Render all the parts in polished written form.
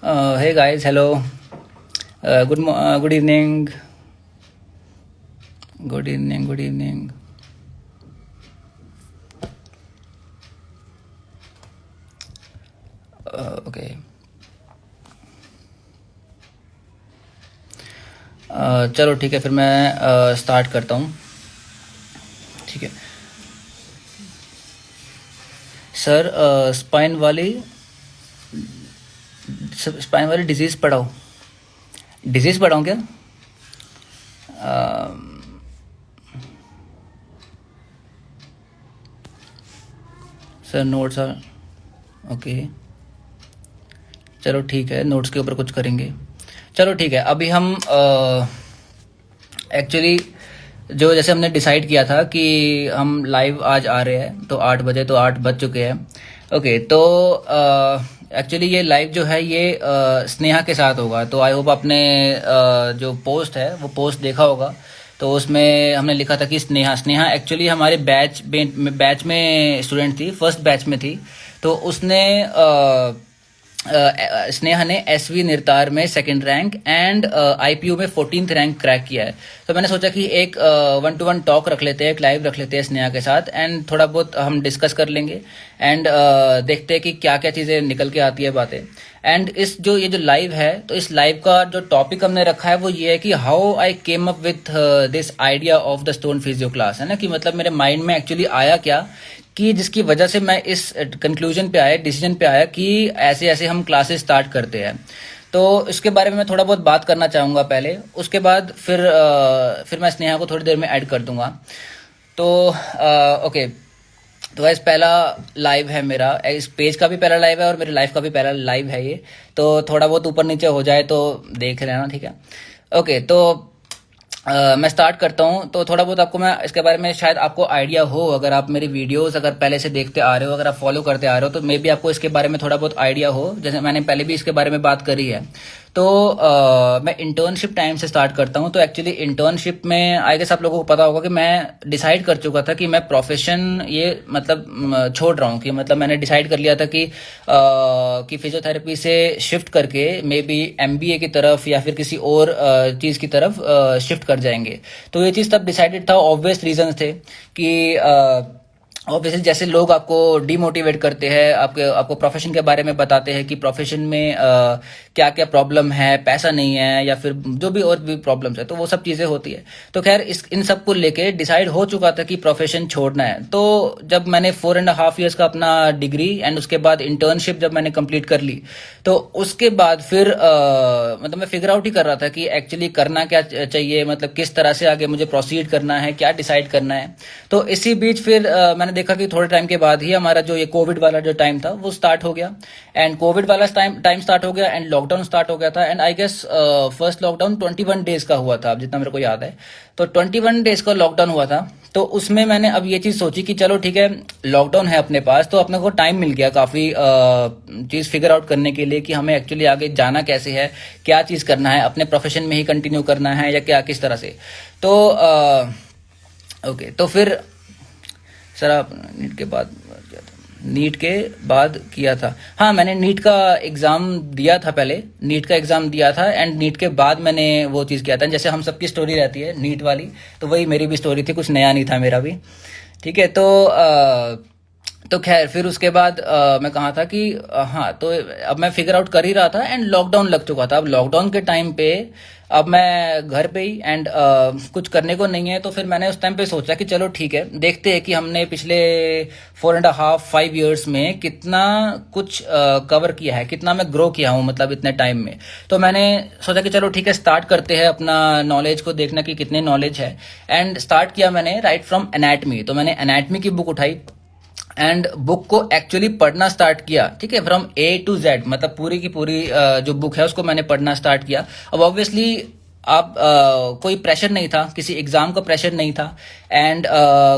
Hey guys, hello. Good evening. Good evening. Good evening. Okay. चलो ठीक है, फिर मैं स्टार्ट करता हूँ. ठीक है सर. स्पाइन वाली डिजीज़ पढ़ाऊँ क्या? Sir notes are okay. चलो ठीक है, नोट्स के ऊपर कुछ करेंगे. चलो ठीक है. अभी हम एक्चुअली जो जैसे हमने डिसाइड किया था कि हम लाइव आज आ रहे हैं, तो 8 बजे, तो 8 बज चुके हैं. ओके, तो एक्चुअली ये लाइव जो है ये स्नेहा के साथ होगा. तो आई होप आपने जो पोस्ट है वो पोस्ट देखा होगा. तो उसमें हमने लिखा था कि स्नेहा एक्चुअली हमारे बैच में स्टूडेंट थी, फर्स्ट बैच में थी. तो उसने स्नेहा ने एसवी निर्तार में सेकंड रैंक एंड आईपीयू में 14th रैंक क्रैक किया है. तो मैंने सोचा कि एक 1-to-1 टॉक रख लेते हैं, एक लाइव रख लेते हैं स्नेहा के साथ, एंड थोड़ा बहुत हम डिस्कस कर लेंगे एंड देखते हैं कि क्या क्या चीज़ें निकल के आती है बातें. एंड ये जो लाइव है, तो इस लाइव का जो टॉपिक हमने रखा है वो ये है कि how I came up with this idea of the stone physio class. है ना, कि मतलब मेरे माइंड में एक्चुअली आया क्या, कि जिसकी वजह से मैं इस कंक्लूजन पे आया, डिसीजन पे आया कि ऐसे ऐसे हम क्लासेस स्टार्ट करते हैं. तो इसके बारे में मैं थोड़ा बहुत बात करना चाहूँगा पहले. उसके बाद फिर मैं स्नेहा को थोड़ी देर में ऐड कर दूंगा. तो ओके, तो गाइस पहला लाइव है मेरा, इस पेज का भी पहला लाइव है और मेरे लाइफ का भी पहला लाइव है ये. तो थोड़ा बहुत ऊपर नीचे हो जाए तो देख लेना, ठीक है. ओके, तो मैं स्टार्ट करता हूँ. तो थोड़ा बहुत आपको मैं इसके बारे में शायद आपको आइडिया हो, अगर आप मेरी वीडियोस अगर पहले से देखते आ रहे हो, अगर आप फॉलो करते आ रहे हो, तो मे बी आपको इसके बारे में थोड़ा बहुत आइडिया हो. जैसे मैंने पहले भी इसके बारे में बात करी है. तो मैं इंटर्नशिप टाइम से स्टार्ट करता हूँ. तो एक्चुअली इंटर्नशिप में आई गेस आप लोगों को पता होगा कि मैं डिसाइड कर चुका था कि मैं प्रोफेशन ये मतलब छोड़ रहा हूँ. कि मतलब मैंने डिसाइड कर लिया था कि फिजियोथेरेपी से शिफ्ट करके मे बी एमबीए की तरफ या फिर किसी और चीज़ की तरफ शिफ्ट कर जाएंगे. तो ये चीज़ तब डिसाइडेड था. ऑब्वियस रीजंस थे कि ऑब्वियसली जैसे लोग आपको डीमोटिवेट करते हैं, आपको प्रोफेशन के बारे में बताते हैं कि प्रोफेशन में क्या क्या प्रॉब्लम है, पैसा नहीं है या फिर जो भी और भी प्रॉब्लम्स है, तो वो सब चीज़ें होती है. तो खैर इन सब को लेके डिसाइड हो चुका था कि प्रोफेशन छोड़ना है. तो जब मैंने 4.5 years का अपना डिग्री एंड उसके बाद इंटर्नशिप जब मैंने कंप्लीट कर ली, तो उसके बाद फिर मतलब मैं फिगर आउट ही कर रहा था कि एक्चुअली करना क्या चाहिए, मतलब किस तरह से आगे मुझे प्रोसीड करना है, क्या डिसाइड करना है. तो इसी बीच फिर मैंने देखा कि थोड़े टाइम के बाद ही हमारा जो ये कोविड वाला जो टाइम था वो स्टार्ट हो गया. एंड कोविड वाला टाइम स्टार्ट हो गया एंड लॉकडाउन स्टार्ट हो गया था. And I guess first lockdown 21 days का हुआ था, जितना मेरे को याद है. तो 21 डेज का लॉकडाउन हुआ था. तो उसमें मैंने अब ये चीज़ सोची कि चलो ठीक है, लॉकडाउन है अपने पास, तो अपने को टाइम मिल गया काफ़ी चीज़ फिगर आउट करने के लिए कि हमें एक्चुअली आगे जाना कैसे है, क्या चीज़ करना है, अपने प्रोफेशन में ही कंटिन्यू करना है या क्या, किस तरह से. तो ओके, तो फिर सर आप नीट के बाद किया था. हाँ, मैंने नीट का एग्ज़ाम दिया था, पहले नीट का एग्ज़ाम दिया था एंड नीट के बाद मैंने वो चीज़ किया था. जैसे हम सबकी स्टोरी रहती है नीट वाली, तो वही मेरी भी स्टोरी थी, कुछ नया नहीं था मेरा भी. ठीक है, तो खैर फिर उसके बाद मैं कहा था कि हाँ, तो अब मैं फिगर आउट कर ही रहा था एंड लॉकडाउन लग चुका था. अब लॉकडाउन के टाइम पे अब मैं घर पे ही एंड कुछ करने को नहीं है. तो फिर मैंने उस टाइम पे सोचा कि चलो ठीक है, देखते हैं कि हमने पिछले 4.5-5 years में कितना कुछ कवर किया है, कितना मैं ग्रो किया हूँ मतलब इतने टाइम में. तो मैंने सोचा कि चलो ठीक है, स्टार्ट करते हैं अपना नॉलेज को देखना कि कितने नॉलेज है. एंड स्टार्ट किया मैंने राइट फ्रॉम एनाटमी. तो मैंने एनाटमी की बुक उठाई एंड बुक को एक्चुअली पढ़ना स्टार्ट किया. ठीक है, फ्रॉम A to Z, मतलब पूरी की पूरी जो बुक है उसको मैंने पढ़ना स्टार्ट किया. अब ऑब्वियसली आप कोई प्रेशर नहीं था, किसी एग्जाम का प्रेशर नहीं था एंड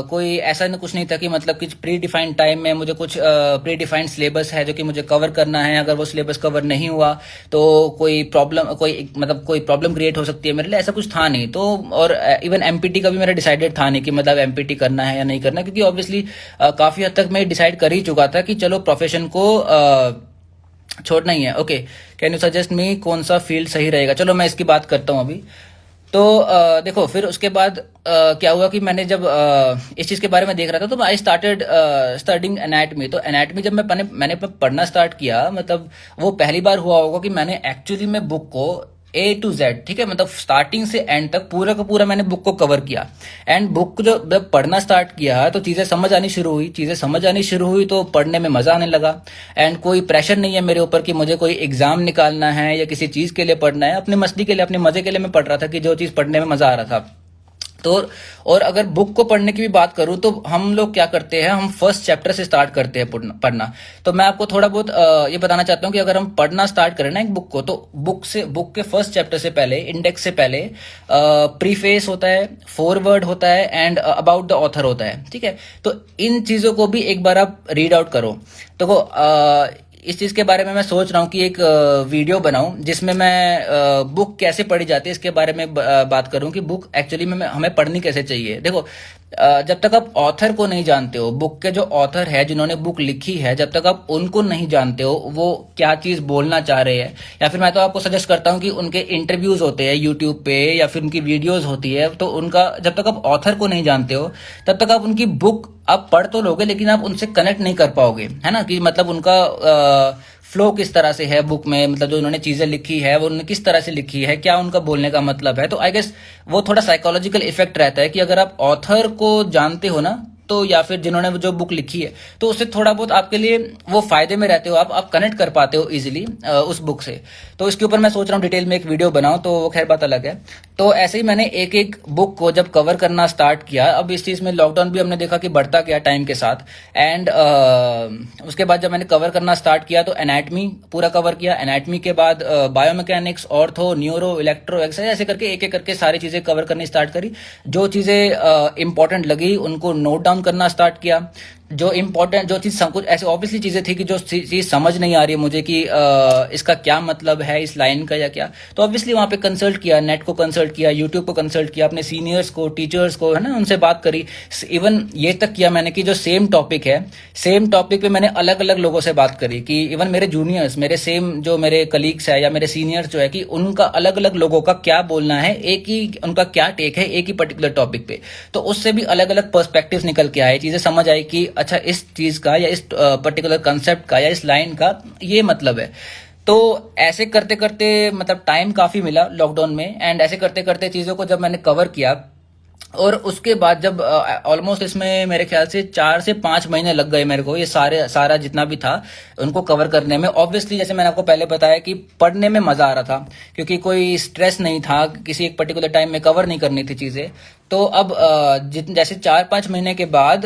कोई ऐसा कुछ नहीं था कि मतलब कुछ प्री डिफाइंड टाइम में मुझे कुछ प्री डिफाइंड सिलेबस है जो कि मुझे कवर करना है. अगर वो सिलेबस कवर नहीं हुआ तो कोई प्रॉब्लम क्रिएट हो सकती है मेरे लिए, ऐसा कुछ था नहीं. तो और इवन एमपीटी का भी मेरा डिसाइडेड था नहीं कि मतलब एमपीटी करना है या नहीं करना, क्योंकि ऑब्वियसली काफ़ी हद तक मैं डिसाइड कर ही चुका था कि चलो प्रोफेशन को छोड़ना ही है, okay. Can you suggest me कौन सा फील्ड सही रहेगा? चलो मैं इसकी बात करता हूँ अभी। तो देखो, फिर उसके बाद क्या हुआ कि मैंने जब इस चीज़ के बारे में देख रहा था तो आई स्टार्टेड स्टडिंग एनाटमी। तो एनाटमी जब मैंने पढ़ना स्टार्ट किया, मतलब वो पहली बार हुआ होगा कि मैंने एक्चुअली में बुक को A to Z, ठीक है, मतलब स्टार्टिंग से एंड तक पूरा का पूरा मैंने बुक को कवर किया। एंड बुक को जब पढ़ना स्टार्ट किया तो चीज़ें समझ आनी शुरू हुई तो पढ़ने में मज़ा आने लगा। एंड कोई प्रेशर नहीं है मेरे ऊपर कि मुझे कोई एग्जाम निकालना है या किसी चीज़ के लिए पढ़ना है, अपने मस्ती के लिए, अपने मज़े के लिए मैं पढ़ रहा था कि जो चीज़ पढ़ने में मज़ा आ रहा था। तो और अगर बुक को पढ़ने की भी बात करूं तो हम लोग क्या करते हैं, हम फर्स्ट चैप्टर से स्टार्ट करते हैं पढ़ना। तो मैं आपको थोड़ा बहुत ये बताना चाहता हूं कि अगर हम पढ़ना स्टार्ट करें ना एक बुक को, तो बुक के फर्स्ट चैप्टर से पहले, इंडेक्स से पहले प्रीफेस होता है, फोरवर्ड होता है एंड अबाउट द ऑथर होता है, ठीक है। तो इन चीज़ों को भी एक बार आप रीड आउट करो। तो इस चीज़ के बारे में मैं सोच रहा हूँ कि एक वीडियो बनाऊं जिसमें मैं बुक कैसे पढ़ी जाती है इसके बारे में बात करूं कि बुक एक्चुअली में हमें पढ़नी कैसे चाहिए। देखो, जब तक आप ऑथर को नहीं जानते हो, बुक के जो ऑथर है जिन्होंने बुक लिखी है, जब तक आप उनको नहीं जानते हो वो क्या चीज़ बोलना चाह रहे हैं, या फिर मैं तो आपको सजेस्ट करता हूँ कि उनके इंटरव्यूज़ होते हैं यूट्यूब पे या फिर उनकी वीडियोज़ होती है, तो उनका जब तक आप ऑथर को नहीं जानते हो तब तक आप उनकी बुक आप पढ़ तो लोगे लेकिन आप उनसे कनेक्ट नहीं कर पाओगे, है ना, कि मतलब उनका फ्लो किस तरह से है बुक में, मतलब जो उन्होंने चीज़ें लिखी है वो उन्होंने किस तरह से लिखी है, क्या उनका बोलने का मतलब है। तो आई गेस वो थोड़ा साइकोलॉजिकल इफेक्ट रहता है कि अगर आप ऑथर को जानते हो ना, तो या फिर जिन्होंने जो बुक लिखी है, तो उससे थोड़ा बहुत आपके लिए वो फायदे में रहते हो, आप कनेक्ट कर पाते हो इजीली उस बुक से। तो इसके ऊपर मैं सोच रहा हूँ डिटेल में एक वीडियो बनाऊं, तो वो खैर बात अलग है। तो ऐसे ही मैंने एक एक बुक को जब कवर करना स्टार्ट किया, अब इस चीज़ में लॉकडाउन भी हमने देखा कि बढ़ता गया टाइम के साथ। एंड उसके बाद जब मैंने कवर करना स्टार्ट किया तो एनाटमी पूरा कवर किया, एनाटमी के बाद बायोमैकेनिक्स, ऑर्थो, न्यूरो, इलेक्ट्रो, ऐसे करके एक एक करके सारी चीज़ें कवर करनी स्टार्ट करी। जो चीज़ें इंपॉर्टेंट लगी उनको नोट डाउन करना स्टार्ट किया। जो इम्पोर्टेंट, जो चीज़ कुछ ऐसे ऑब्वियसली चीज़ें थी कि जो चीज़ समझ नहीं आ रही है मुझे कि इसका क्या मतलब है इस लाइन का या क्या, तो ऑब्वियसली वहाँ पे कंसल्ट किया, नेट को कंसल्ट किया, यूट्यूब को कंसल्ट किया, अपने सीनियर्स को, टीचर्स को, है ना, उनसे बात करी। इवन ये तक किया मैंने कि जो सेम टॉपिक है, सेम टॉपिक पे मैंने अलग अलग लोगों से बात करी कि इवन मेरे जूनियर्स, मेरे सेम जो मेरे कलीग्स है या मेरे सीनियर्स जो है, कि उनका अलग अलग लोगों का क्या बोलना है, एक ही उनका क्या टेक है एक ही पर्टिकुलर टॉपिक पे। तो उससे भी अलग अलग पर्सपेक्टिव्स निकल के आए, चीज़ें समझ आई कि अच्छा इस चीज़ का या इस पर्टिकुलर कंसेप्ट का या इस लाइन का ये मतलब है। तो ऐसे करते करते मतलब टाइम काफ़ी मिला लॉकडाउन में, एंड ऐसे करते करते चीज़ों को जब मैंने कवर किया, और उसके बाद जब ऑलमोस्ट इसमें मेरे ख्याल से 4 से 5 महीने लग गए मेरे को ये सारा जितना भी था उनको कवर करने में। ऑब्वियसली जैसे मैंने आपको पहले बताया कि पढ़ने में मज़ा आ रहा था क्योंकि कोई स्ट्रेस नहीं था, किसी एक पर्टिकुलर टाइम में कवर नहीं करनी थी चीज़ें। तो अब जैसे 4-5 महीने के बाद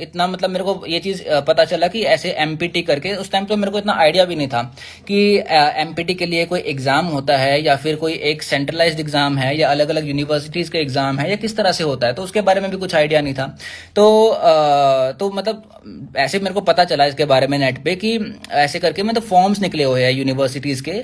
इतना मतलब मेरे को ये चीज़ पता चला कि ऐसे एमपीटी करके, उस टाइम तो मेरे को इतना आइडिया भी नहीं था कि एमपीटी के लिए कोई एग्ज़ाम होता है या फिर कोई एक सेंट्रलाइज्ड एग्ज़ाम है या अलग अलग यूनिवर्सिटीज़ के एग्ज़ाम है या किस तरह से होता है, तो उसके बारे में भी कुछ आइडिया नहीं था। तो मतलब ऐसे मेरे को पता चला इसके बारे में नेट पे कि ऐसे करके मतलब फॉर्म्स निकले हुए हैं यूनिवर्सिटीज़ के,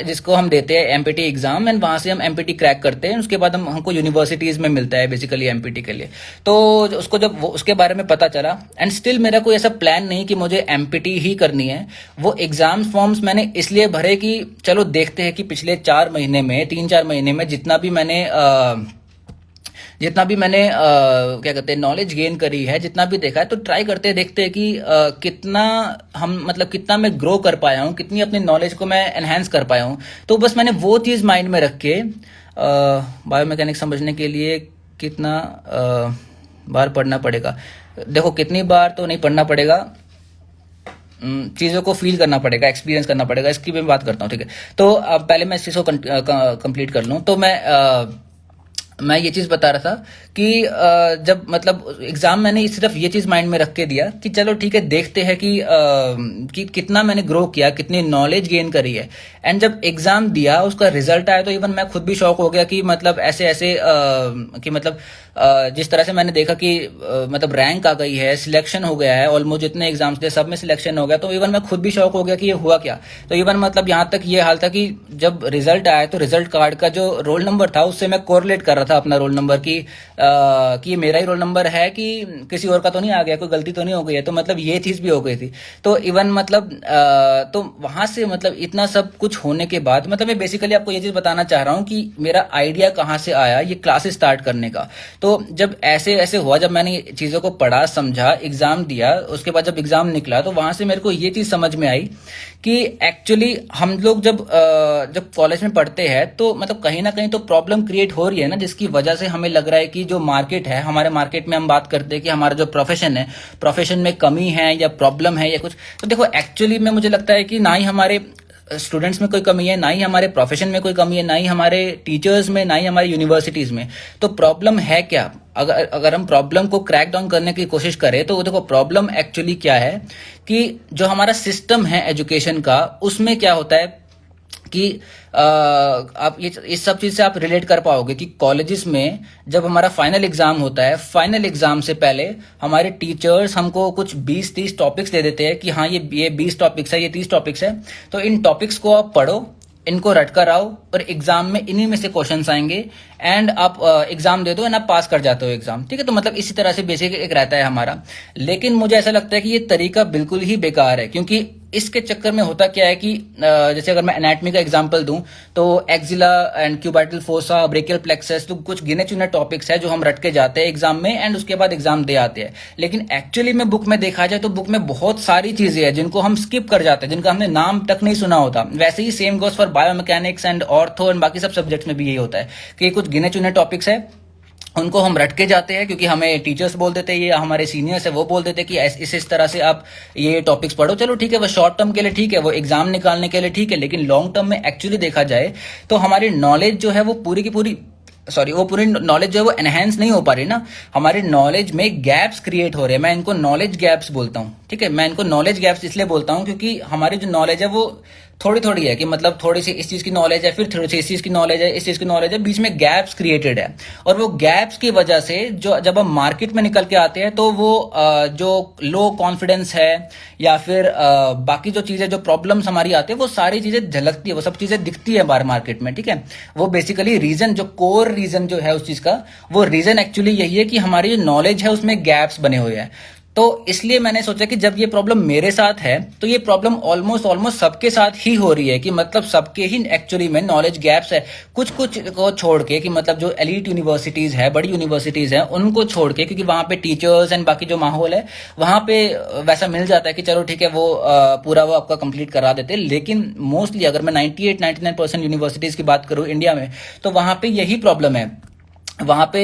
जिसको हम देते हैं एमपीटी एग्ज़ाम, एंड वहाँ से हम एमपीटी क्रैक करते हैं, उसके बाद हमको यूनिवर्सिटीज़ में मिलता है बेसिकली एमपीटी के लिए। तो उसको जब उसके बारे में पता चला, एंड स्टिल मेरा कोई ऐसा प्लान नहीं कि मुझे एमपीटी ही करनी है। वो एग्जाम फॉर्म्स मैंने इसलिए भरे कि चलो देखते हैं कि पिछले 3-4 महीने में जितना भी मैंने क्या कहते हैं नॉलेज गेन करी है, जितना भी देखा है, तो ट्राई करते हैं, देखते हैं कि कितना मैं ग्रो कर पाया हूँ, कितनी अपनी नॉलेज को मैं एनहेंस कर पाया हूँ। तो बस मैंने वो चीज़ माइंड में रख के बायोमैकेनिक्स समझने के लिए कितना बार पढ़ना पड़ेगा, देखो कितनी बार तो नहीं पढ़ना पड़ेगा, चीज़ों को फील करना पड़ेगा, एक्सपीरियंस करना पड़ेगा, इसकी मैं बात करता हूँ, ठीक है। तो पहले मैं इस चीज़ को कंप्लीट कर लूँ। तो मैं ये चीज़ बता रहा था कि जब मतलब एग्ज़ाम मैंने सिर्फ ये चीज़ माइंड में रख के दिया कि चलो ठीक है, देखते हैं कि कितना मैंने ग्रो किया, कितनी नॉलेज गेन करी है। एंड जब एग्ज़ाम दिया, उसका रिजल्ट आया, तो इवन मैं खुद भी शॉक हो गया कि मतलब ऐसे कि मतलब जिस तरह से मैंने देखा कि मतलब रैंक आ गई है, सिलेक्शन हो गया है, ऑलमोस्ट जितने एग्जाम्स थे सब में सिलेक्शन हो गया। तो इवन मैं खुद भी शॉक हो गया कि ये हुआ क्या। तो इवन मतलब यहाँ तक ये हाल था कि जब रिजल्ट आया तो रिजल्ट कार्ड का जो रोल नंबर था उससे मैं कोरिलेट कर रहा था अपना रोल नंबर कि ये मेरा ही रोल नंबर है कि किसी और का तो नहीं आ गया, कोई गलती तो नहीं हो गई है, तो मतलब ये चीज भी हो गई थी। तो इवन मतलब तो वहां से मतलब इतना सब कुछ होने के बाद मतलब मैं बेसिकली आपको ये चीज बताना चाह रहा हूँ कि मेरा आइडिया कहाँ से आया ये क्लासेस स्टार्ट करने का। तो जब ऐसे ऐसे हुआ, जब मैंने चीजों को पढ़ा समझा, एग्जाम दिया, उसके बाद जब एग्जाम निकला तो वहां से मेरे को ये चीज समझ में आई कि एक्चुअली हम लोग जब कॉलेज में पढ़ते हैं तो मतलब कहीं ना कहीं तो प्रॉब्लम क्रिएट हो रही है ना, जिसकी वजह से हमें लग रहा है कि जो मार्केट है, हमारे मार्केट में हम बात करते हैं कि हमारा जो प्रोफेशन है, प्रोफेशन में कमी है या प्रॉब्लम है या कुछ। तो देखो एक्चुअली में मुझे लगता है कि ना ही हमारे स्टूडेंट्स में कोई कमी है, ना ही हमारे प्रोफेशन में कोई कमी है, ना ही हमारे टीचर्स में, ना ही हमारी यूनिवर्सिटीज में। तो प्रॉब्लम है क्या? अगर हम प्रॉब्लम को क्रैक डाउन करने की कोशिश करें तो देखो प्रॉब्लम एक्चुअली क्या है कि जो हमारा सिस्टम है एजुकेशन का, उसमें क्या होता है कि आप ये इस सब चीज से आप रिलेट कर पाओगे कि कॉलेजेस में जब हमारा फाइनल एग्जाम होता है, फाइनल एग्जाम से पहले हमारे टीचर्स हमको कुछ 20-30 टॉपिक्स दे देते हैं कि हाँ ये 20 टॉपिक्स है, ये 30 टॉपिक्स है, तो इन टॉपिक्स को आप पढ़ो, इनको रट कर आओ और एग्जाम में इन्हीं में से क्वेश्चंस आएंगे एंड आप एग्जाम दे दो एंड आप पास कर जाते हो एग्जाम। ठीक है, तो मतलब इसी तरह से बेसिक एक रहता है हमारा। लेकिन मुझे ऐसा लगता है कि ये तरीका बिल्कुल ही बेकार है, क्योंकि इसके चक्कर में होता क्या है कि जैसे अगर मैं एनाटॉमी का एग्जांपल दूं तो axilla and cubital fossa, brachial plexus, तो कुछ गिने चुने टॉपिक्स है जो हम रट के जाते हैं एग्जाम में एंड उसके बाद एग्जाम दे आते हैं। लेकिन एक्चुअली में बुक में देखा जाए तो बुक में बहुत सारी चीजें हैं जिनको हम स्किप कर जाते हैं, जिनका हमने नाम तक नहीं सुना होता। वैसे ही same goes for biomechanics and ortho and बाकी सब सब्जेक्ट्स में भी यही होता है कि कुछ गिने चुने टॉपिक्स है, उनको हम रट के जाते हैं क्योंकि हमें टीचर्स बोल देते हैं, ये हमारे सीनियर्स है वो बोल देते हैं कि इस तरह से आप ये टॉपिक्स पढ़ो। चलो ठीक है, वो शॉर्ट टर्म के लिए ठीक है, वो एग्जाम निकालने के लिए ठीक है, लेकिन लॉन्ग टर्म में एक्चुअली देखा जाए तो हमारी नॉलेज जो है वो पूरी की पूरी वो पूरी नॉलेज जो है वो एनहेंस नहीं हो पा रही ना। हमारे नॉलेज में गैप्स क्रिएट हो रहे हैं, मैं इनको नॉलेज गैप्स बोलता हूँ। ठीक है, मैं इनको नॉलेज गैप्स इसलिए बोलता हूँ क्योंकि हमारी जो नॉलेज है वो थोड़ी थोड़ी है कि मतलब थोड़ी सी इस चीज की नॉलेज है, फिर थोड़ी सी इस चीज की नॉलेज है, इस चीज की नॉलेज है, बीच में गैप्स क्रिएटेड है। और वो गैप्स की वजह से जो जब हम मार्केट में निकल के आते हैं तो वो जो लो कॉन्फिडेंस है या फिर बाकी जो चीजें, जो प्रॉब्लम्स हमारी आती है, वो सारी चीजें झलकती है, वो सब चीजें दिखती है बाहर मार्केट में। ठीक है, वो बेसिकली रीजन, जो कोर रीजन जो है उस चीज का, वो रीजन एक्चुअली यही है कि हमारी जो नॉलेज है उसमें गैप्स बने हुए हैं। तो इसलिए मैंने सोचा कि जब ये प्रॉब्लम मेरे साथ है तो ये प्रॉब्लम ऑलमोस्ट सबके साथ ही हो रही है कि मतलब सबके ही एक्चुअली में नॉलेज गैप्स है। कुछ कुछ को छोड़ के कि मतलब जो एलीट यूनिवर्सिटीज है, बड़ी यूनिवर्सिटीज है, उनको छोड़ के, क्योंकि वहां पे टीचर्स एंड बाकी जो माहौल है वहां पे वैसा मिल जाता है कि चलो ठीक है वो पूरा वो आपका कंप्लीट करा देते हैं। लेकिन मोस्टली अगर मैं 98-99% यूनिवर्सिटीज की बात करूं इंडिया में, तो वहां पे यही प्रॉब्लम है। वहां पे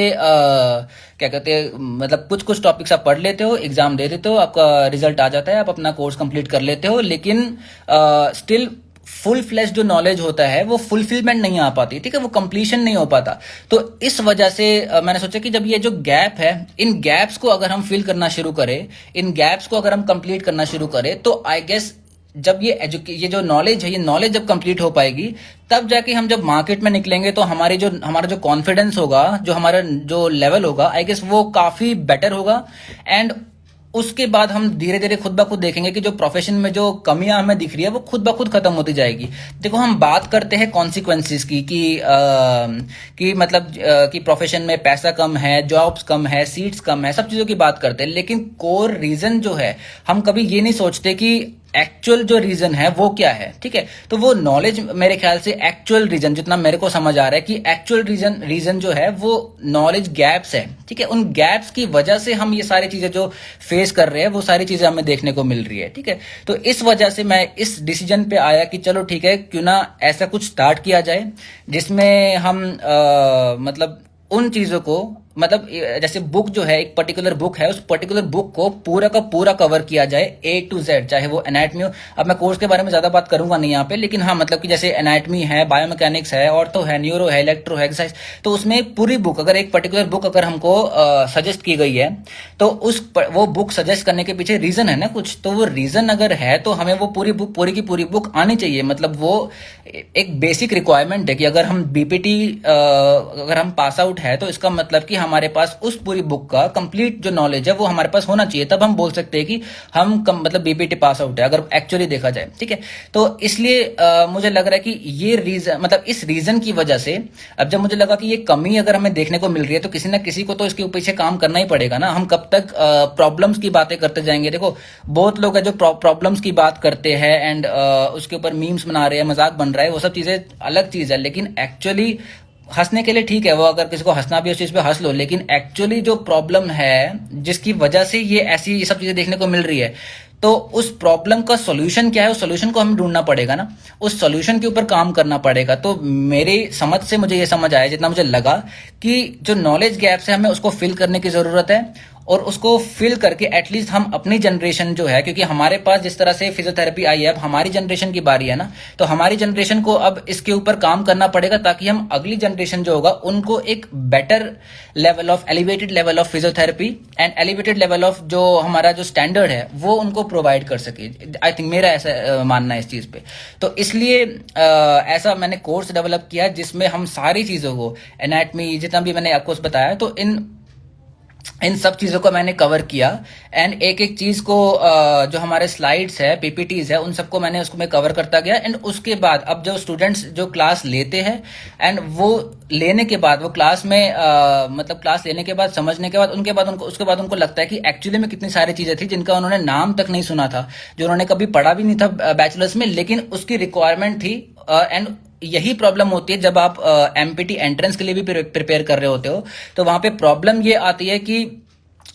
क्या कहते हैं, मतलब कुछ कुछ टॉपिक्स आप पढ़ लेते हो, एग्जाम दे देते हो, आपका रिजल्ट आ जाता है, आप अपना कोर्स कंप्लीट कर लेते हो, लेकिन स्टिल फुल फ्लैश जो नॉलेज होता है वो फुलफिलमेंट नहीं आ पाती। ठीक है, वो कंप्लीशन नहीं हो पाता। तो इस वजह से मैंने सोचा कि जब ये जो गैप है, इन गैप्स को अगर हम फिल करना शुरू करें, इन गैप्स को अगर हम कंप्लीट करना शुरू करें, तो आई गेस जब ये जो नॉलेज है, ये नॉलेज जब कंप्लीट हो पाएगी, तब जाके हम जब मार्केट में निकलेंगे तो हमारा जो कॉन्फिडेंस होगा, जो हमारा जो लेवल होगा, आई गेस वो काफी बेटर होगा। एंड उसके बाद हम धीरे धीरे खुद ब खुद देखेंगे कि जो प्रोफेशन में जो कमियां हमें दिख रही है वो खुद ब खुद खत्म होती जाएगी। देखो, हम बात करते हैं कॉन्सिक्वेंसेस की कि मतलब कि प्रोफेशन में पैसा कम है, जॉब्स कम है, सीट्स कम है, सब चीजों की बात करते हैं, लेकिन कोर रीजन जो है, हम कभी ये नहीं सोचते कि एक्चुअल जो रीजन है वो क्या है। ठीक है, तो वो नॉलेज, मेरे ख्याल से एक्चुअल रीजन, जितना मेरे को समझ आ रहा है कि एक्चुअल रीजन जो है वो नॉलेज गैप्स है। ठीक है, उन गैप्स की वजह से हम ये सारी चीजें जो फेस कर रहे हैं वो सारी चीजें हमें देखने को मिल रही है। ठीक है, तो इस वजह से मैं इस डिसीजन पे आया कि चलो ठीक है, क्यों ना ऐसा कुछ स्टार्ट किया जाए जिसमें हम मतलब उन चीजों को, मतलब जैसे बुक जो है, एक पर्टिकुलर बुक है, उस पर्टिकुलर बुक को पूरा का पूरा कवर किया जाए A to Z, चाहे वो एनाटॉमी हो। अब मैं कोर्स के बारे में ज्यादा बात करूंगा नहीं यहाँ पे, लेकिन हाँ मतलब कि जैसे एनाटॉमी है, बायोमैकेनिक्स है, ऑर्थो है, न्यूरो है, इलेक्ट्रो है, एक्सरसाइज, तो उसमें पूरी बुक, अगर एक पर्टिकुलर बुक अगर हमको सजेस्ट की गई है तो वो बुक सजेस्ट करने के पीछे रीजन है ना कुछ, तो वो रीजन अगर है तो हमें वो पूरी बुक, पूरी की पूरी बुक आनी चाहिए। मतलब वो एक बेसिक रिक्वायरमेंट है कि अगर हम बीपीटी अगर हम पास आउट है तो इसका मतलब कि हमारे पास उस पूरी बुक का कंप्लीट जो नॉलेज है वो हमारे पास होना चाहिए, तब हम बोल सकते हैं कि हम मतलब बीपीटी पास आउट है, अगर एक्चुअली देखा जाए। ठीक है, तो इसलिए मुझे लग रहा है कि ये रीजन, मतलब इस रीजन की वजह से अब जब मुझे लगा कि ये कमी अगर हमें देखने को मिल रही है तो किसी ना किसी को तो इसके पीछे काम करना ही पड़ेगा ना। हम कब तक प्रॉब्लम्स की बातें करते जाएंगे? देखो बहुत लोग हैं जो प्रॉब्लम्स की बात करते हैं एंड उसके ऊपर मीम्स बना रहे हैं, मजाक बन रहा है, वो सब चीजें अलग चीज है, लेकिन एक्चुअली हंसने के लिए ठीक है, वो अगर किसी को हंसना भी उस चीज पे हंस लो, लेकिन एक्चुअली जो प्रॉब्लम है जिसकी वजह से ये सब चीजें देखने को मिल रही है, तो उस प्रॉब्लम का सॉल्यूशन क्या है, उस सॉल्यूशन को हमें ढूंढना पड़ेगा ना, उस सॉल्यूशन के ऊपर काम करना पड़ेगा। तो मेरी समझ से मुझे ये समझ आया, जितना मुझे लगा, कि जो नॉलेज गैप्स है हमें उसको फिल करने की जरूरत है, और उसको फिल करके एटलीस्ट हम अपनी जनरेशन जो है, क्योंकि हमारे पास जिस तरह से फिजियोथेरेपी आई है, अब हमारी जनरेशन की बारी है ना, तो हमारी जनरेशन को अब इसके ऊपर काम करना पड़ेगा ताकि हम अगली जनरेशन जो होगा उनको एक better level of, elevated level of physiotherapy and elevated level of जो हमारा जो स्टैंडर्ड है वो उनको प्रोवाइड कर सके। आई थिंक मेरा ऐसा मानना है इस चीज पे। तो इसलिए ऐसा मैंने कोर्स डेवलप किया जिसमें हम सारी चीजों को, एनाटमी जितना भी मैंने आपको बताया, तो इन सब चीजों को मैंने कवर किया, एंड एक एक चीज को जो हमारे स्लाइड्स है, पीपीटीज है, उन सबको मैंने उसको मैं कवर करता गया। एंड उसके बाद अब जो स्टूडेंट्स जो क्लास लेते हैं, एंड वो लेने के बाद वो क्लास में मतलब क्लास लेने के बाद, समझने के बाद, उसके बाद उनको लगता है कि एक्चुअली में कितनी सारी चीजें थी जिनका उन्होंने नाम तक नहीं सुना था, जो उन्होंने कभी पढ़ा भी नहीं था बैचलर्स में, लेकिन उसकी रिक्वायरमेंट थी। एंड यही प्रॉब्लम होती है जब आप एमपीटी एंट्रेंस के लिए भी प्रिपेयर कर रहे होते हो, तो वहां पे प्रॉब्लम ये आती है कि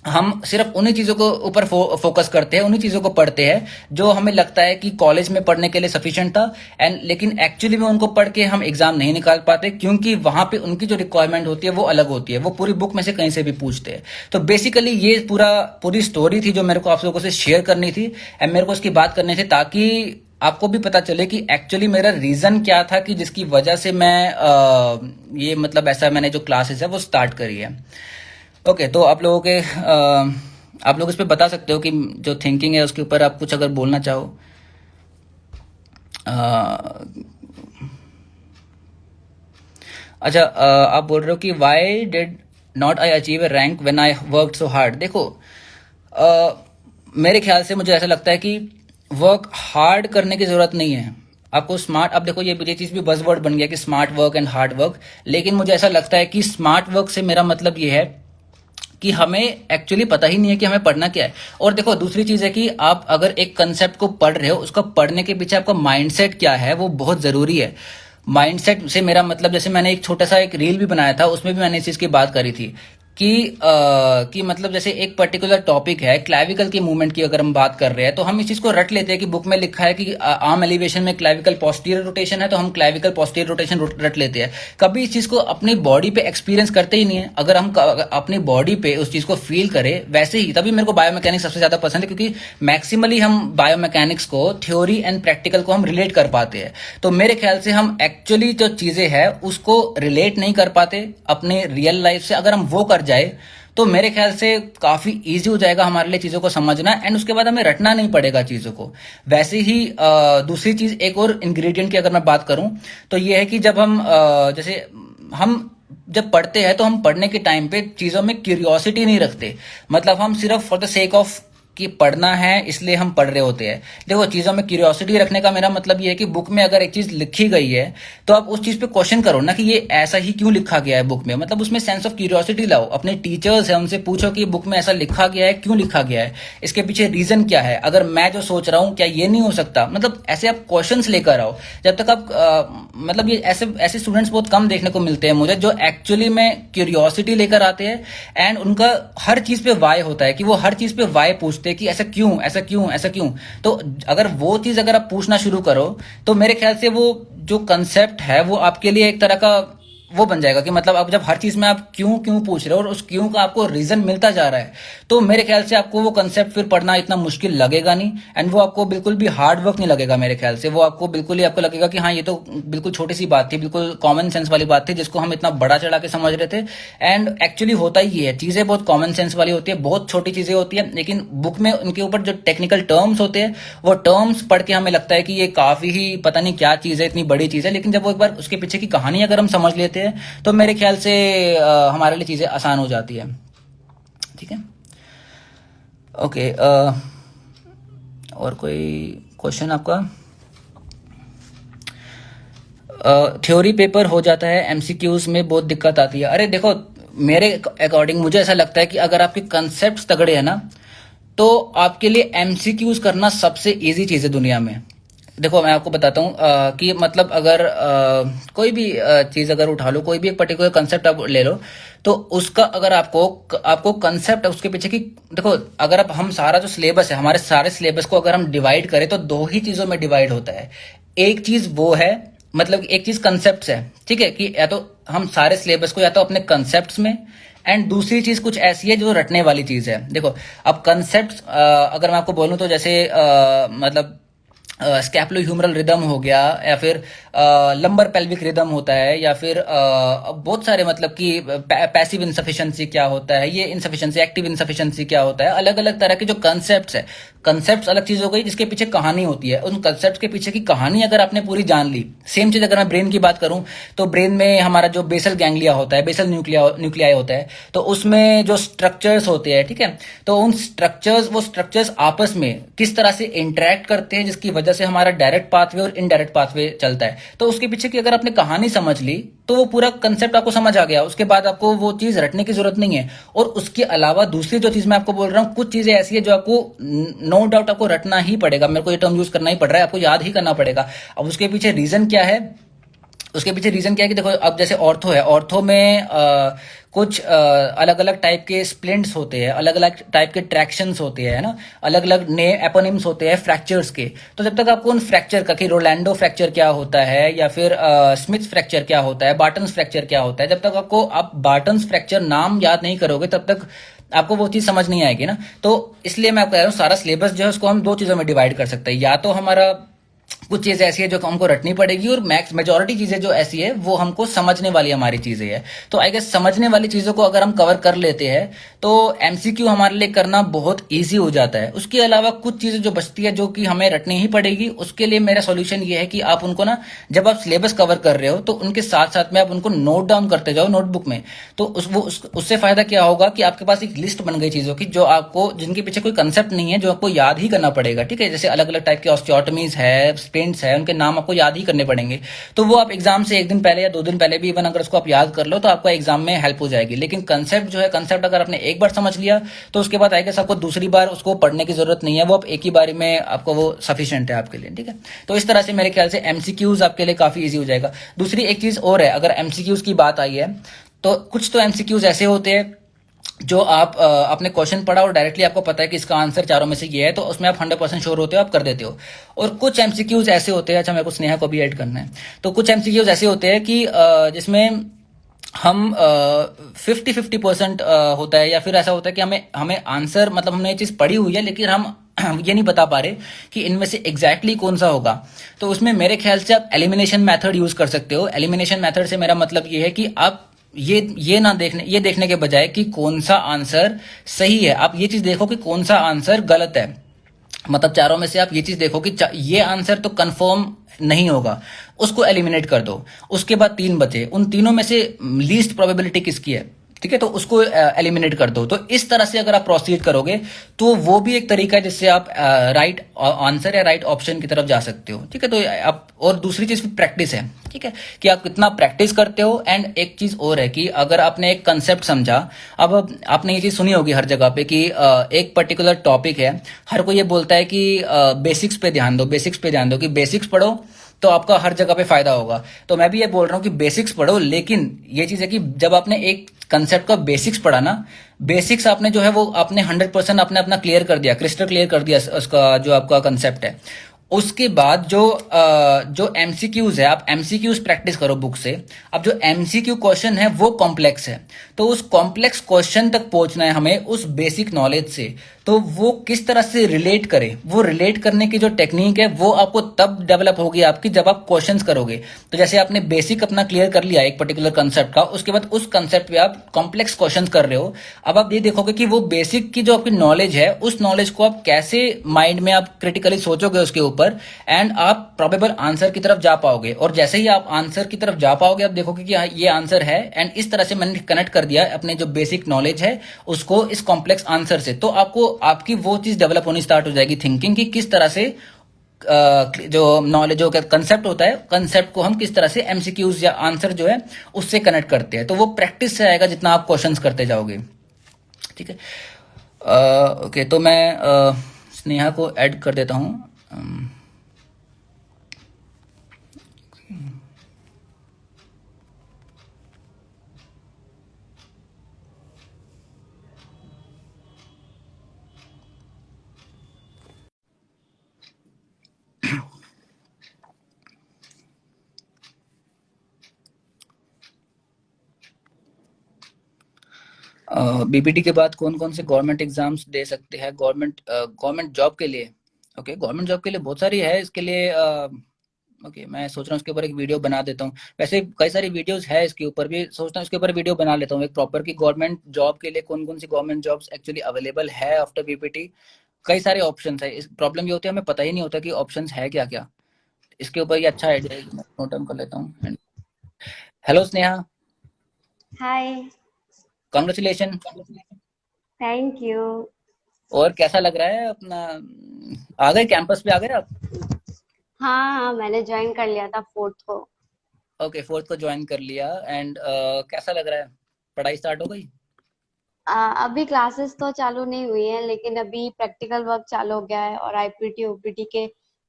हम सिर्फ उन्हीं चीजों को ऊपर फोकस करते हैं, उन्हीं चीजों को पढ़ते हैं जो हमें लगता है कि कॉलेज में पढ़ने के लिए सफिशिएंट था, एंड लेकिन एक्चुअली में उनको पढ़ के हम एग्जाम नहीं निकाल पाते, क्योंकि वहां पे उनकी जो रिक्वायरमेंट होती है वो अलग होती है, वो पूरी बुक में से कहीं से भी पूछते हैं। तो बेसिकली ये पूरी स्टोरी थी जो मेरे को आप लोगों से शेयर करनी थी, एंड मेरे को उसकी बात करनी थी ताकि आपको भी पता चले कि एक्चुअली मेरा रीजन क्या था कि जिसकी वजह से मैं ये मतलब ऐसा मैंने जो क्लासेस है वो स्टार्ट करी है। ओके, तो आप लोग इस पे बता सकते हो कि जो थिंकिंग है उसके ऊपर आप कुछ अगर बोलना चाहो। अच्छा, आप बोल रहे हो कि why did not I achieve A rank when I worked so hard. देखो मेरे ख्याल से मुझे ऐसा लगता है कि वर्क हार्ड करने की जरूरत नहीं है आपको। स्मार्ट, अब देखो ये चीज भी बज़वर्ड बन गया कि smart work and hard work, लेकिन मुझे ऐसा लगता है कि स्मार्ट वर्क से मेरा मतलब ये है कि हमें एक्चुअली पता ही नहीं है कि हमें पढ़ना क्या है। और देखो दूसरी चीज है कि आप अगर एक कंसेप्ट को पढ़ रहे हो, उसका पढ़ने के पीछे आपका माइंडसेट क्या है वो बहुत जरूरी है। माइंडसेट से मेरा मतलब, जैसे मैंने एक छोटा सा एक रील भी बनाया था, उसमें भी मैंने इस चीज की बात करी थी कि मतलब जैसे एक पर्टिकुलर टॉपिक है, क्लैविकल की मूवमेंट की अगर हम बात कर रहे हैं, तो हम इस चीज को रट लेते हैं कि बुक में लिखा है कि आर्म एलिवेशन में क्लैविकल पोस्टीरियर रोटेशन है, तो हम क्लैविकल पोस्टीरियर रोटेशन रट लेते हैं। कभी इस चीज को अपनी बॉडी पे एक्सपीरियंस करते ही नहीं है। अगर हम अपनी बॉडी पे उस चीज को फील करें वैसे ही, तभी मेरे को बायोमैकेनिक्स सबसे ज्यादा पसंद है, क्योंकि मैक्सिमली हम बायोमैकेनिक्स को, थ्योरी एंड प्रैक्टिकल को हम रिलेट कर पाते हैं। तो मेरे ख्याल से हम एक्चुअली जो चीजें हैं उसको रिलेट नहीं कर पाते अपने रियल लाइफ से। अगर हम वो कर जाए तो मेरे ख्याल से काफी इजी हो जाएगा हमारे लिए चीजों को समझना, एंड उसके बाद हमें रटना नहीं पड़ेगा चीजों को। वैसे ही दूसरी चीज, एक और इंग्रेडिएंट की अगर मैं बात करूं तो ये है कि जब हम जैसे हम जब पढ़ते हैं तो हम पढ़ने के टाइम पे चीजों में क्यूरियोसिटी नहीं रखते। मतलब हम सिर्फ फॉर द सेक ऑफ कि पढ़ना है इसलिए हम पढ़ रहे होते हैं। देखो चीजों में क्यूरियोसिटी रखने का मेरा मतलब ये है कि बुक में अगर एक चीज लिखी गई है तो आप उस चीज पे क्वेश्चन करो ना कि ये ऐसा ही क्यों लिखा गया है बुक में। मतलब उसमें सेंस ऑफ क्यूरियोसिटी लाओ। अपने टीचर्स है उनसे पूछो कि बुक में ऐसा लिखा गया है, क्यों लिखा गया है, इसके पीछे रीजन क्या है, अगर मैं जो सोच रहा हूं क्या ये नहीं हो सकता। मतलब ऐसे आप क्वेश्चंस लेकर आओ। जब तक आप मतलब ये ऐसे स्टूडेंट्स बहुत कम देखने को मिलते हैं मुझे, जो एक्चुअली में क्यूरियोसिटी लेकर आते हैं एंड उनका हर चीज पे वाई होता है कि वो हर चीज पे वाई पूछते हैं कि ऐसा क्यों, ऐसा क्यों, ऐसा क्यों। तो अगर वो चीज अगर आप पूछना शुरू करो तो मेरे ख्याल से वो जो कंसेप्ट है वो आपके लिए एक तरह का वो बन जाएगा कि मतलब अब जब हर चीज में आप क्यों क्यों पूछ रहे हो और उस क्यों का आपको रीजन मिलता जा रहा है, तो मेरे ख्याल से आपको वो कंसेप्ट फिर पढ़ना इतना मुश्किल लगेगा नहीं, एंड वो आपको बिल्कुल भी हार्ड वर्क नहीं लगेगा। मेरे ख्याल से वो आपको बिल्कुल ही आपको लगेगा कि हाँ ये तो बिल्कुल छोटी सी बात थी, बिल्कुल कॉमन सेंस वाली बात थी जिसको हम इतना बड़ा चढ़ा के समझ रहे थे। एंड एक्चुअली होता ही ये है, चीजें बहुत कॉमन सेंस वाली होती है, बहुत छोटी चीजें होती है, लेकिन बुक में उनके ऊपर जो टेक्निकल टर्म्स होते हैं वो टर्म्स पढ़ के हमें लगता है कि ये काफी ही पता नहीं क्या चीज है, इतनी बड़ी चीज है। लेकिन जब वो एक बार उसके पीछे की कहानी अगर हम समझ लेते हैं हैं तो मेरे ख्याल से हमारे लिए चीज़ें आसान हो जाती है। ठीक है, ओके। और कोई क्वेश्चन आपका? थ्योरी पेपर हो जाता है, एमसीक्यूज में बहुत दिक्कत आती है। अरे देखो, मेरे अकॉर्डिंग मुझे ऐसा लगता है कि अगर आपके कंसेप्ट तगड़े हैं ना, तो आपके लिए एमसीक्यूज करना सबसे इजी चीज़ है दुनिया में। देखो मैं आपको बताता हूँ कि मतलब अगर कोई भी चीज़ अगर उठा लो, कोई भी एक पर्टिकुलर कंसेप्ट आप ले लो, तो उसका अगर आपको कंसेप्ट उसके पीछे की, देखो अगर आप हम सारा जो सिलेबस है, हमारे सारे सिलेबस को अगर हम डिवाइड करें तो दो ही चीज़ों में डिवाइड होता है। एक चीज़ वो है, मतलब एक चीज़ कंसेप्ट है, ठीक है, कि या तो हम सारे सिलेबस को या तो अपने कंसेप्ट में, एंड दूसरी चीज कुछ ऐसी है जो रटने वाली चीज है। देखो अब कंसेप्ट अगर मैं आपको बोलूं तो जैसे मतलब स्कैपुलो ह्यूमरल रिदम हो गया, या फिर लंबर पेल्विक रिदम होता है, या फिर बहुत सारे मतलब कि पैसिव इनसफिशिएंसी क्या होता है, ये इनसफिशिएंसी, एक्टिव इनसफिशिएंसी क्या होता है, अलग अलग तरह के जो कंसेप्ट्स है। कंसेप्ट्स अलग चीज हो गई जिसके पीछे कहानी होती है। उन कंसेप्ट के पीछे की कहानी अगर आपने पूरी जान ली, सेम चीज अगर मैं ब्रेन की बात करूं तो ब्रेन में हमारा जो बेसल गैंग्लिया होता है, बेसल न्यूक्लियाई होता है, तो उसमें जो स्ट्रक्चर्स होते हैं, ठीक है, तो उन वो स्ट्रक्चर्स आपस में किस तरह से इंटरेक्ट करते हैं, जिसकी वजह से हमारा डायरेक्ट पाथवे और इनडायरेक्ट पाथवे चलता है। तो उसके पीछे की अगर आपने कहानी समझ ली तो वो पूरा कंसेप्ट आपको समझ आ गया। उसके बाद आपको वो चीज रटने की जरूरत नहीं है। और उसके अलावा दूसरी जो चीज मैं आपको बोल रहा हूँ, कुछ चीजें ऐसी है जो आपको नो डाउट आपको रटना ही पड़ेगा, मेरे को ये टर्म यूज करना ही पड़ रहा है, आपको याद ही करना पड़ेगा। अब उसके पीछे रीजन क्या है? उसके पीछे रीजन क्या है कि देखो अब जैसे ऑर्थो है, ऑर्थो में कुछ अलग अलग टाइप के स्प्लिंट्स होते हैं, अलग अलग टाइप के ट्रैक्शंस होते हैं ना, अलग अलग नेम एपोनिम्स होते हैं फ्रैक्चर्स के। तो जब तक आपको उन फ्रैक्चर का, कि रोलैंडो फ्रैक्चर क्या होता है, या फिर स्मिथ फ्रैक्चर क्या होता है, बार्टन्स फ्रैक्चर क्या होता है, जब तक आप बार्टन्स फ्रैक्चर नाम याद नहीं करोगे तब तक आपको वो चीज समझ नहीं आएगी ना। तो इसलिए मैं आपको कह रहा हूँ सारा सिलेबस जो है उसको हम दो चीजों में डिवाइड कर सकते हैं। या तो हमारा कुछ चीजें ऐसी है जो हमको रटनी पड़ेगी, और मेजॉरिटी चीजें जो ऐसी है वो हमको समझने वाली हमारी चीजें है। तो आई गेस समझने वाली चीजों को अगर हम कवर कर लेते हैं तो एमसीक्यू हमारे लिए करना बहुत इजी हो जाता है। उसके अलावा कुछ चीजें जो बचती है जो कि हमें रटनी ही पड़ेगी, उसके लिए मेरा सॉल्यूशन ये है कि आप उनको ना, जब आप सिलेबस कवर कर रहे हो तो उनके साथ साथ में आप उनको नोट डाउन करते जाओ नोटबुक में। तो उससे फायदा क्या होगा कि आपके पास एक लिस्ट बन गई चीजों की, जो आपको, जिनके पीछे कोई कंसेप्ट नहीं है, जो आपको याद ही करना पड़ेगा। ठीक है, जैसे अलग अलग टाइप के ऑस्टियोटमीज है, स्प्लिंट्स है, उनके नाम आपको याद ही करने पड़ेंगे। तो वो आप एग्जाम से एक दिन पहले या 2 दिन पहले भी इवन अगर उसको आप याद कर लो तो आपको एग्जाम में हेल्प हो जाएगी। लेकिन कंसेप्ट जो है, कंसेप्ट अगर आपने एक बार समझ लिया तो उसके बाद आई गेस आपको दूसरी बार उसको पढ़ने की जरूरत नहीं है, वो आप एक ही बारी में आपको वो सफिशिएंट है आपके लिए। ठीक है, तो इस तरह से मेरे ख्याल से एमसीक्यूज आपके लिए काफी ईजी हो जाएगा। दूसरी एक चीज और है, अगर एमसीक्यूज की बात आई है तो कुछ तो एमसीक्यूज ऐसे होते हैं जो आप आपने क्वेश्चन पढ़ा और डायरेक्टली आपको पता है कि इसका आंसर चारों में से ये है, तो उसमें आप 100% श्योर होते हो, आप कर देते हो। और कुछ एमसीक्यूज ऐसे होते हैं, अच्छा मेरे को स्नेहा को भी ऐड करना है, तो कुछ एमसीक्यूज ऐसे होते हैं कि जिसमें हम 50-50% होता है, या फिर ऐसा होता है कि हमें आंसर, मतलब हमने ये चीज पढ़ी हुई है लेकिन हम ये नहीं बता पा रहे कि इनमें से एग्जैक्टली कौन सा होगा। तो उसमें मेरे ख्याल से आप एलिमिनेशन मेथड यूज कर सकते हो। एलिमिनेशन मेथड से मेरा मतलब ये है कि आप ये देखने के बजाय कि कौन सा आंसर सही है, आप ये चीज देखो कि कौन सा आंसर गलत है। मतलब चारों में से आप ये चीज देखो कि ये आंसर तो कंफर्म नहीं होगा, उसको एलिमिनेट कर दो। उसके बाद 3 बचे, उन तीनों में से लीस्ट प्रोबेबिलिटी किसकी है, ठीक है, तो उसको एलिमिनेट कर दो। तो इस तरह से अगर आप प्रोसीड करोगे तो वो भी एक तरीका है जिससे आप राइट आंसर या राइट ऑप्शन की तरफ जा सकते हो। ठीक है, तो आप, और दूसरी चीज प्रैक्टिस है। ठीक है, कि आप कितना प्रैक्टिस करते हो। एंड एक चीज और है कि अगर आपने एक कंसेप्ट समझा, अब आपने ये चीज सुनी होगी हर जगह पे कि एक पर्टिकुलर टॉपिक है, हर कोई ये बोलता है कि बेसिक्स पे ध्यान दो, बेसिक्स पे ध्यान दो, कि बेसिक्स पढ़ो तो आपका हर जगह पे फायदा होगा। तो मैं भी ये बोल रहा हूँ कि बेसिक्स पढ़ो, लेकिन ये चीज है कि जब आपने एक कंसेप्ट का बेसिक्स पढ़ा ना, बेसिक्स आपने जो है वो आपने 100% आपने अपना क्लियर कर दिया, क्रिस्टल क्लियर कर दिया उसका जो आपका कंसेप्ट है। उसके बाद जो एमसीक्यूज है, आप एमसीक्यूज प्रैक्टिस करो बुक से। अब जो एमसीक्यू क्वेश्चन है वो कॉम्प्लेक्स है, तो उस कॉम्प्लेक्स क्वेश्चन तक पहुंचना है हमें उस बेसिक नॉलेज से। तो वो किस तरह से रिलेट करे, वो रिलेट करने की जो टेक्निक है वो आपको तब डेवलप होगी आपकी जब आप क्वेश्चंस करोगे। तो जैसे आपने बेसिक अपना क्लियर कर लिया एक पर्टिकुलर कंसेप्ट का, उसके बाद उस कंसेप्ट पे आप कॉम्प्लेक्स क्वेश्चंस कर रहे हो। अब आप ये देखोगे कि वो बेसिक की जो आपकी नॉलेज है उस नॉलेज को आप कैसे माइंड में आप क्रिटिकली सोचोगे उसके ऊपर, एंड आप प्रोबेबल आंसर की तरफ जा पाओगे। और जैसे ही आप आंसर की तरफ जा पाओगे आप देखोगे कि हाँ ये आंसर है, एंड इस तरह से मैंने कनेक्ट कर दिया अपने जो बेसिक नॉलेज है उसको इस कॉम्प्लेक्स आंसर से। तो आपको आपकी वो चीज डेवलप होनी स्टार्ट हो जाएगी, थिंकिंग की किस तरह से जो नॉलेज जो कंसेप्ट होता है, कंसेप्ट को हम किस तरह से एमसीक्यूज या आंसर जो है उससे कनेक्ट करते हैं। तो वो प्रैक्टिस से आएगा जितना आप क्वेश्चंस करते जाओगे। ठीक है। ओके, तो मैं स्नेहा को ऐड कर देता हूँ। बीपीटी के बाद कौन कौन से गवर्नमेंट एग्जाम्स दे सकते हैं गवर्नमेंट जॉब के लिए? ओके, गवर्नमेंट जॉब के लिए बहुत सारी है। इसके लिए ओके, मैं सोच रहा हूँ उसके ऊपर एक वीडियो बना देता हूँ। वैसे कई सारी वीडियोस है इसके ऊपर भी, सोचता हूँ इसके ऊपर वीडियो बना लेता हूँ एक प्रॉपर की गवर्नमेंट जॉब के लिए कौन कौन सी गवर्नमेंट जॉब्स एक्चुअली अवेलेबल है आफ्टर बीपीटी। कई सारे ऑप्शंस है। इस प्रॉब्लम ये होती है हमें पता ही नहीं होता कि ऑप्शंस है क्या क्या। इसके ऊपर ये अच्छा आइडिया है, नोट डाउन कर लेता हूँ। Hello Sneha, hi. Congratulation. Thank you. और कैसा लग रहा है अपना, आ गए कैंपस पे, आ गए आप? हाँ हाँ, मैंने ज्वाइन कर लिया था 4th को। ओके, फोर्थ को ज्वाइन कर लिया, एंड कैसा लग रहा है, पढ़ाई स्टार्ट हो गई? अभी क्लासेस तो चालू नहीं हुई है, लेकिन अभी प्रैक्टिकल वर्क चालू हो गया है और आईपीटी ओपीटी के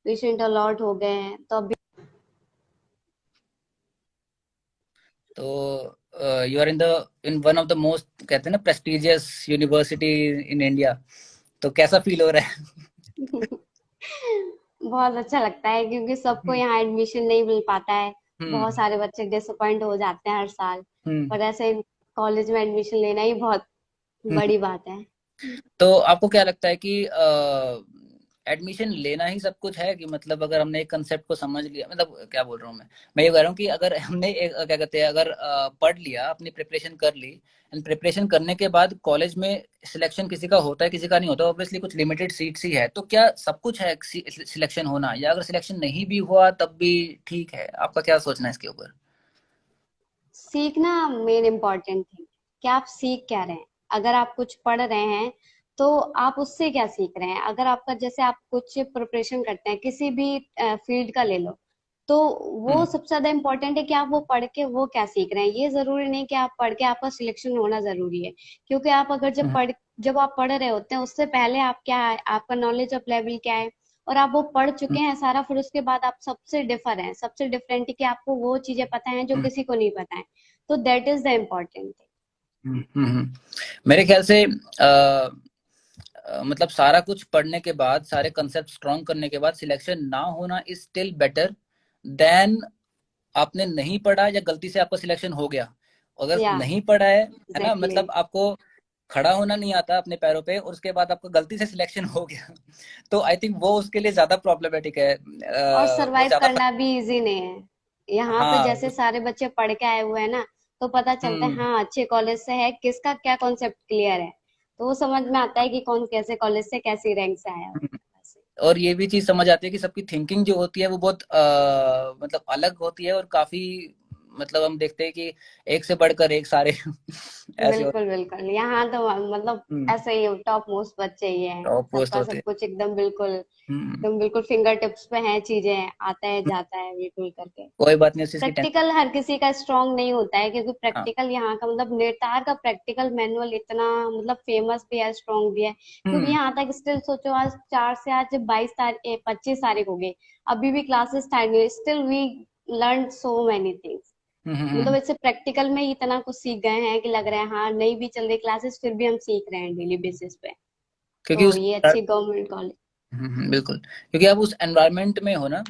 पेशेंट अलॉट हो गए हैं, तो अभी तो you are in one of the most, कहते हैं ना, प्रेस्टिजियस यूनिवर्सिटी इन इंडिया। तो कैसा फील हो रहा है? बहुत अच्छा लगता है क्योंकि सबको हम्म। यहाँ एडमिशन नहीं मिल पाता है। बहुत हम्म। सारे बच्चे डिसअपॉइंट हो जाते हैं हर साल। हम्म। पर ऐसे कॉलेज में एडमिशन लेना ही बहुत हम्म। बड़ी बात है। तो आपको क्या लगता है कि एडमिशन लेना ही सब कुछ है, कि मतलब अगर हमने एक कंसेप्ट को समझ लिया, मतलब क्या बोल रहा हूँ मैं ये कह रहा हूँ कि अगर हमने एक क्या कहते हैं, अगर पढ़ लिया, अपनी प्रिपरेशन कर ली, एंड प्रिपरेशन करने के बाद कॉलेज में सिलेक्शन किसी का होता है किसी का नहीं होता, ऑब्वियसली कुछ लिमिटेड सीट्स ही है, तो क्या सब कुछ है सिलेक्शन होना, या अगर सिलेक्शन नहीं भी हुआ तब भी ठीक है? आपका क्या सोचना है इसके ऊपर? सीखना मेन इम्पोर्टेंट थिंग। कि आप सीख क्या रहे हैं। अगर आप कुछ पढ़ रहे हैं तो आप उससे क्या सीख रहे हैं। अगर आपका जैसे आप कुछ प्रिपरेशन करते हैं किसी भी फील्ड का ले लो, तो वो हम्म। सबसे ज्यादा इम्पोर्टेंट है कि आप वो पढ़ के वो क्या सीख रहे हैं। ये जरूरी नहीं कि आप पढ़ के आपका सिलेक्शन होना जरूरी है। क्योंकि आप अगर हम्म। जब आप पढ़ रहे होते हैं उससे पहले आप क्या है, आपका नॉलेज ऑफ लेवल क्या है और आप वो पढ़ चुके हैं सारा, फिर उसके बाद आप सबसे डिफर हैं, सबसे डिफरेंट है कि आपको वो चीजें पता है जो हम्म। किसी को नहीं पता है। तो that is the important thing. मेरे ख्याल से मतलब सारा कुछ पढ़ने के बाद, सारे कंसेप्ट स्ट्रॉन्ग करने के बाद सिलेक्शन ना होना इज स्टिल बेटर देन आपने नहीं पढ़ा या गलती से आपका सिलेक्शन हो गया। अगर या नहीं पढ़ा है ना, एग्जैक्टली। मतलब आपको खड़ा होना नहीं आता अपने पैरों पे, और उसके बाद आपका गलती से सिलेक्शन हो गया तो आई थिंक वो उसके लिए ज्यादा प्रॉब्लमेटिक है, और वो सरवाइव ज्यादा करना भी इजी नहीं है। यहाँ पे हाँ जैसे सारे बच्चे पढ़ के आए हुए हैं ना, तो पता चलता है हम्म। हाँ अच्छे कॉलेज से है, किसका क्या कॉन्सेप्ट क्लियर है। तो वो समझ में आता है कि कौन कैसे कॉलेज से कैसी रैंक से आया हम्म। हुआ है। और ये भी चीज समझ आती है कि सबकी थिंकिंग जो होती है वो बहुत मतलब अलग होती है, और काफी मतलब हम देखते हैं कि एक से बढ़कर एक सारे ऐसे होते बिल्कुल बिल्कुल, यहाँ तो मतलब हैं। ऐसे ही टॉप मोस्ट बच्चे ही हैं। टॉप पोस्ट सबका होते सब हैं। कुछ एकदम बिल्कुल हम्म। एकदम बिल्कुल फिंगर टिप्स पे है चीजें, आता है जाता है बिल्कुल करके। कोई बात नहीं, उस चीज की टेंशन। प्रैक्टिकल हर किसी का स्ट्रांग नहीं होता है, क्योंकि हाँ। प्रैक्टिकल यहाँ का मतलब नेतार का प्रैक्टिकल मैनुअल इतना मतलब फेमस भी है, स्ट्रांग भी है। क्योंकि हम्म। यहाँ तक स्टिल सोचो, आज 4 से आज 22 तारीख 25 तारीख हो गई, अभी भी क्लासेस स्टार्ट नहीं हुई, still we learn so many things. मतलब हम्म। इससे प्रैक्टिकल में ही इतना कुछ सीख गए हैं कि लग रहा है हाँ नहीं भी चल रही क्लासेस फिर भी हम सीख रहे हैं डेली बेसिस पे। क्योंकि तो उस ये अच्छी गवर्नमेंट कॉलेज। बिल्कुल, क्योंकि आप उस एनवायरनमेंट में हो ना।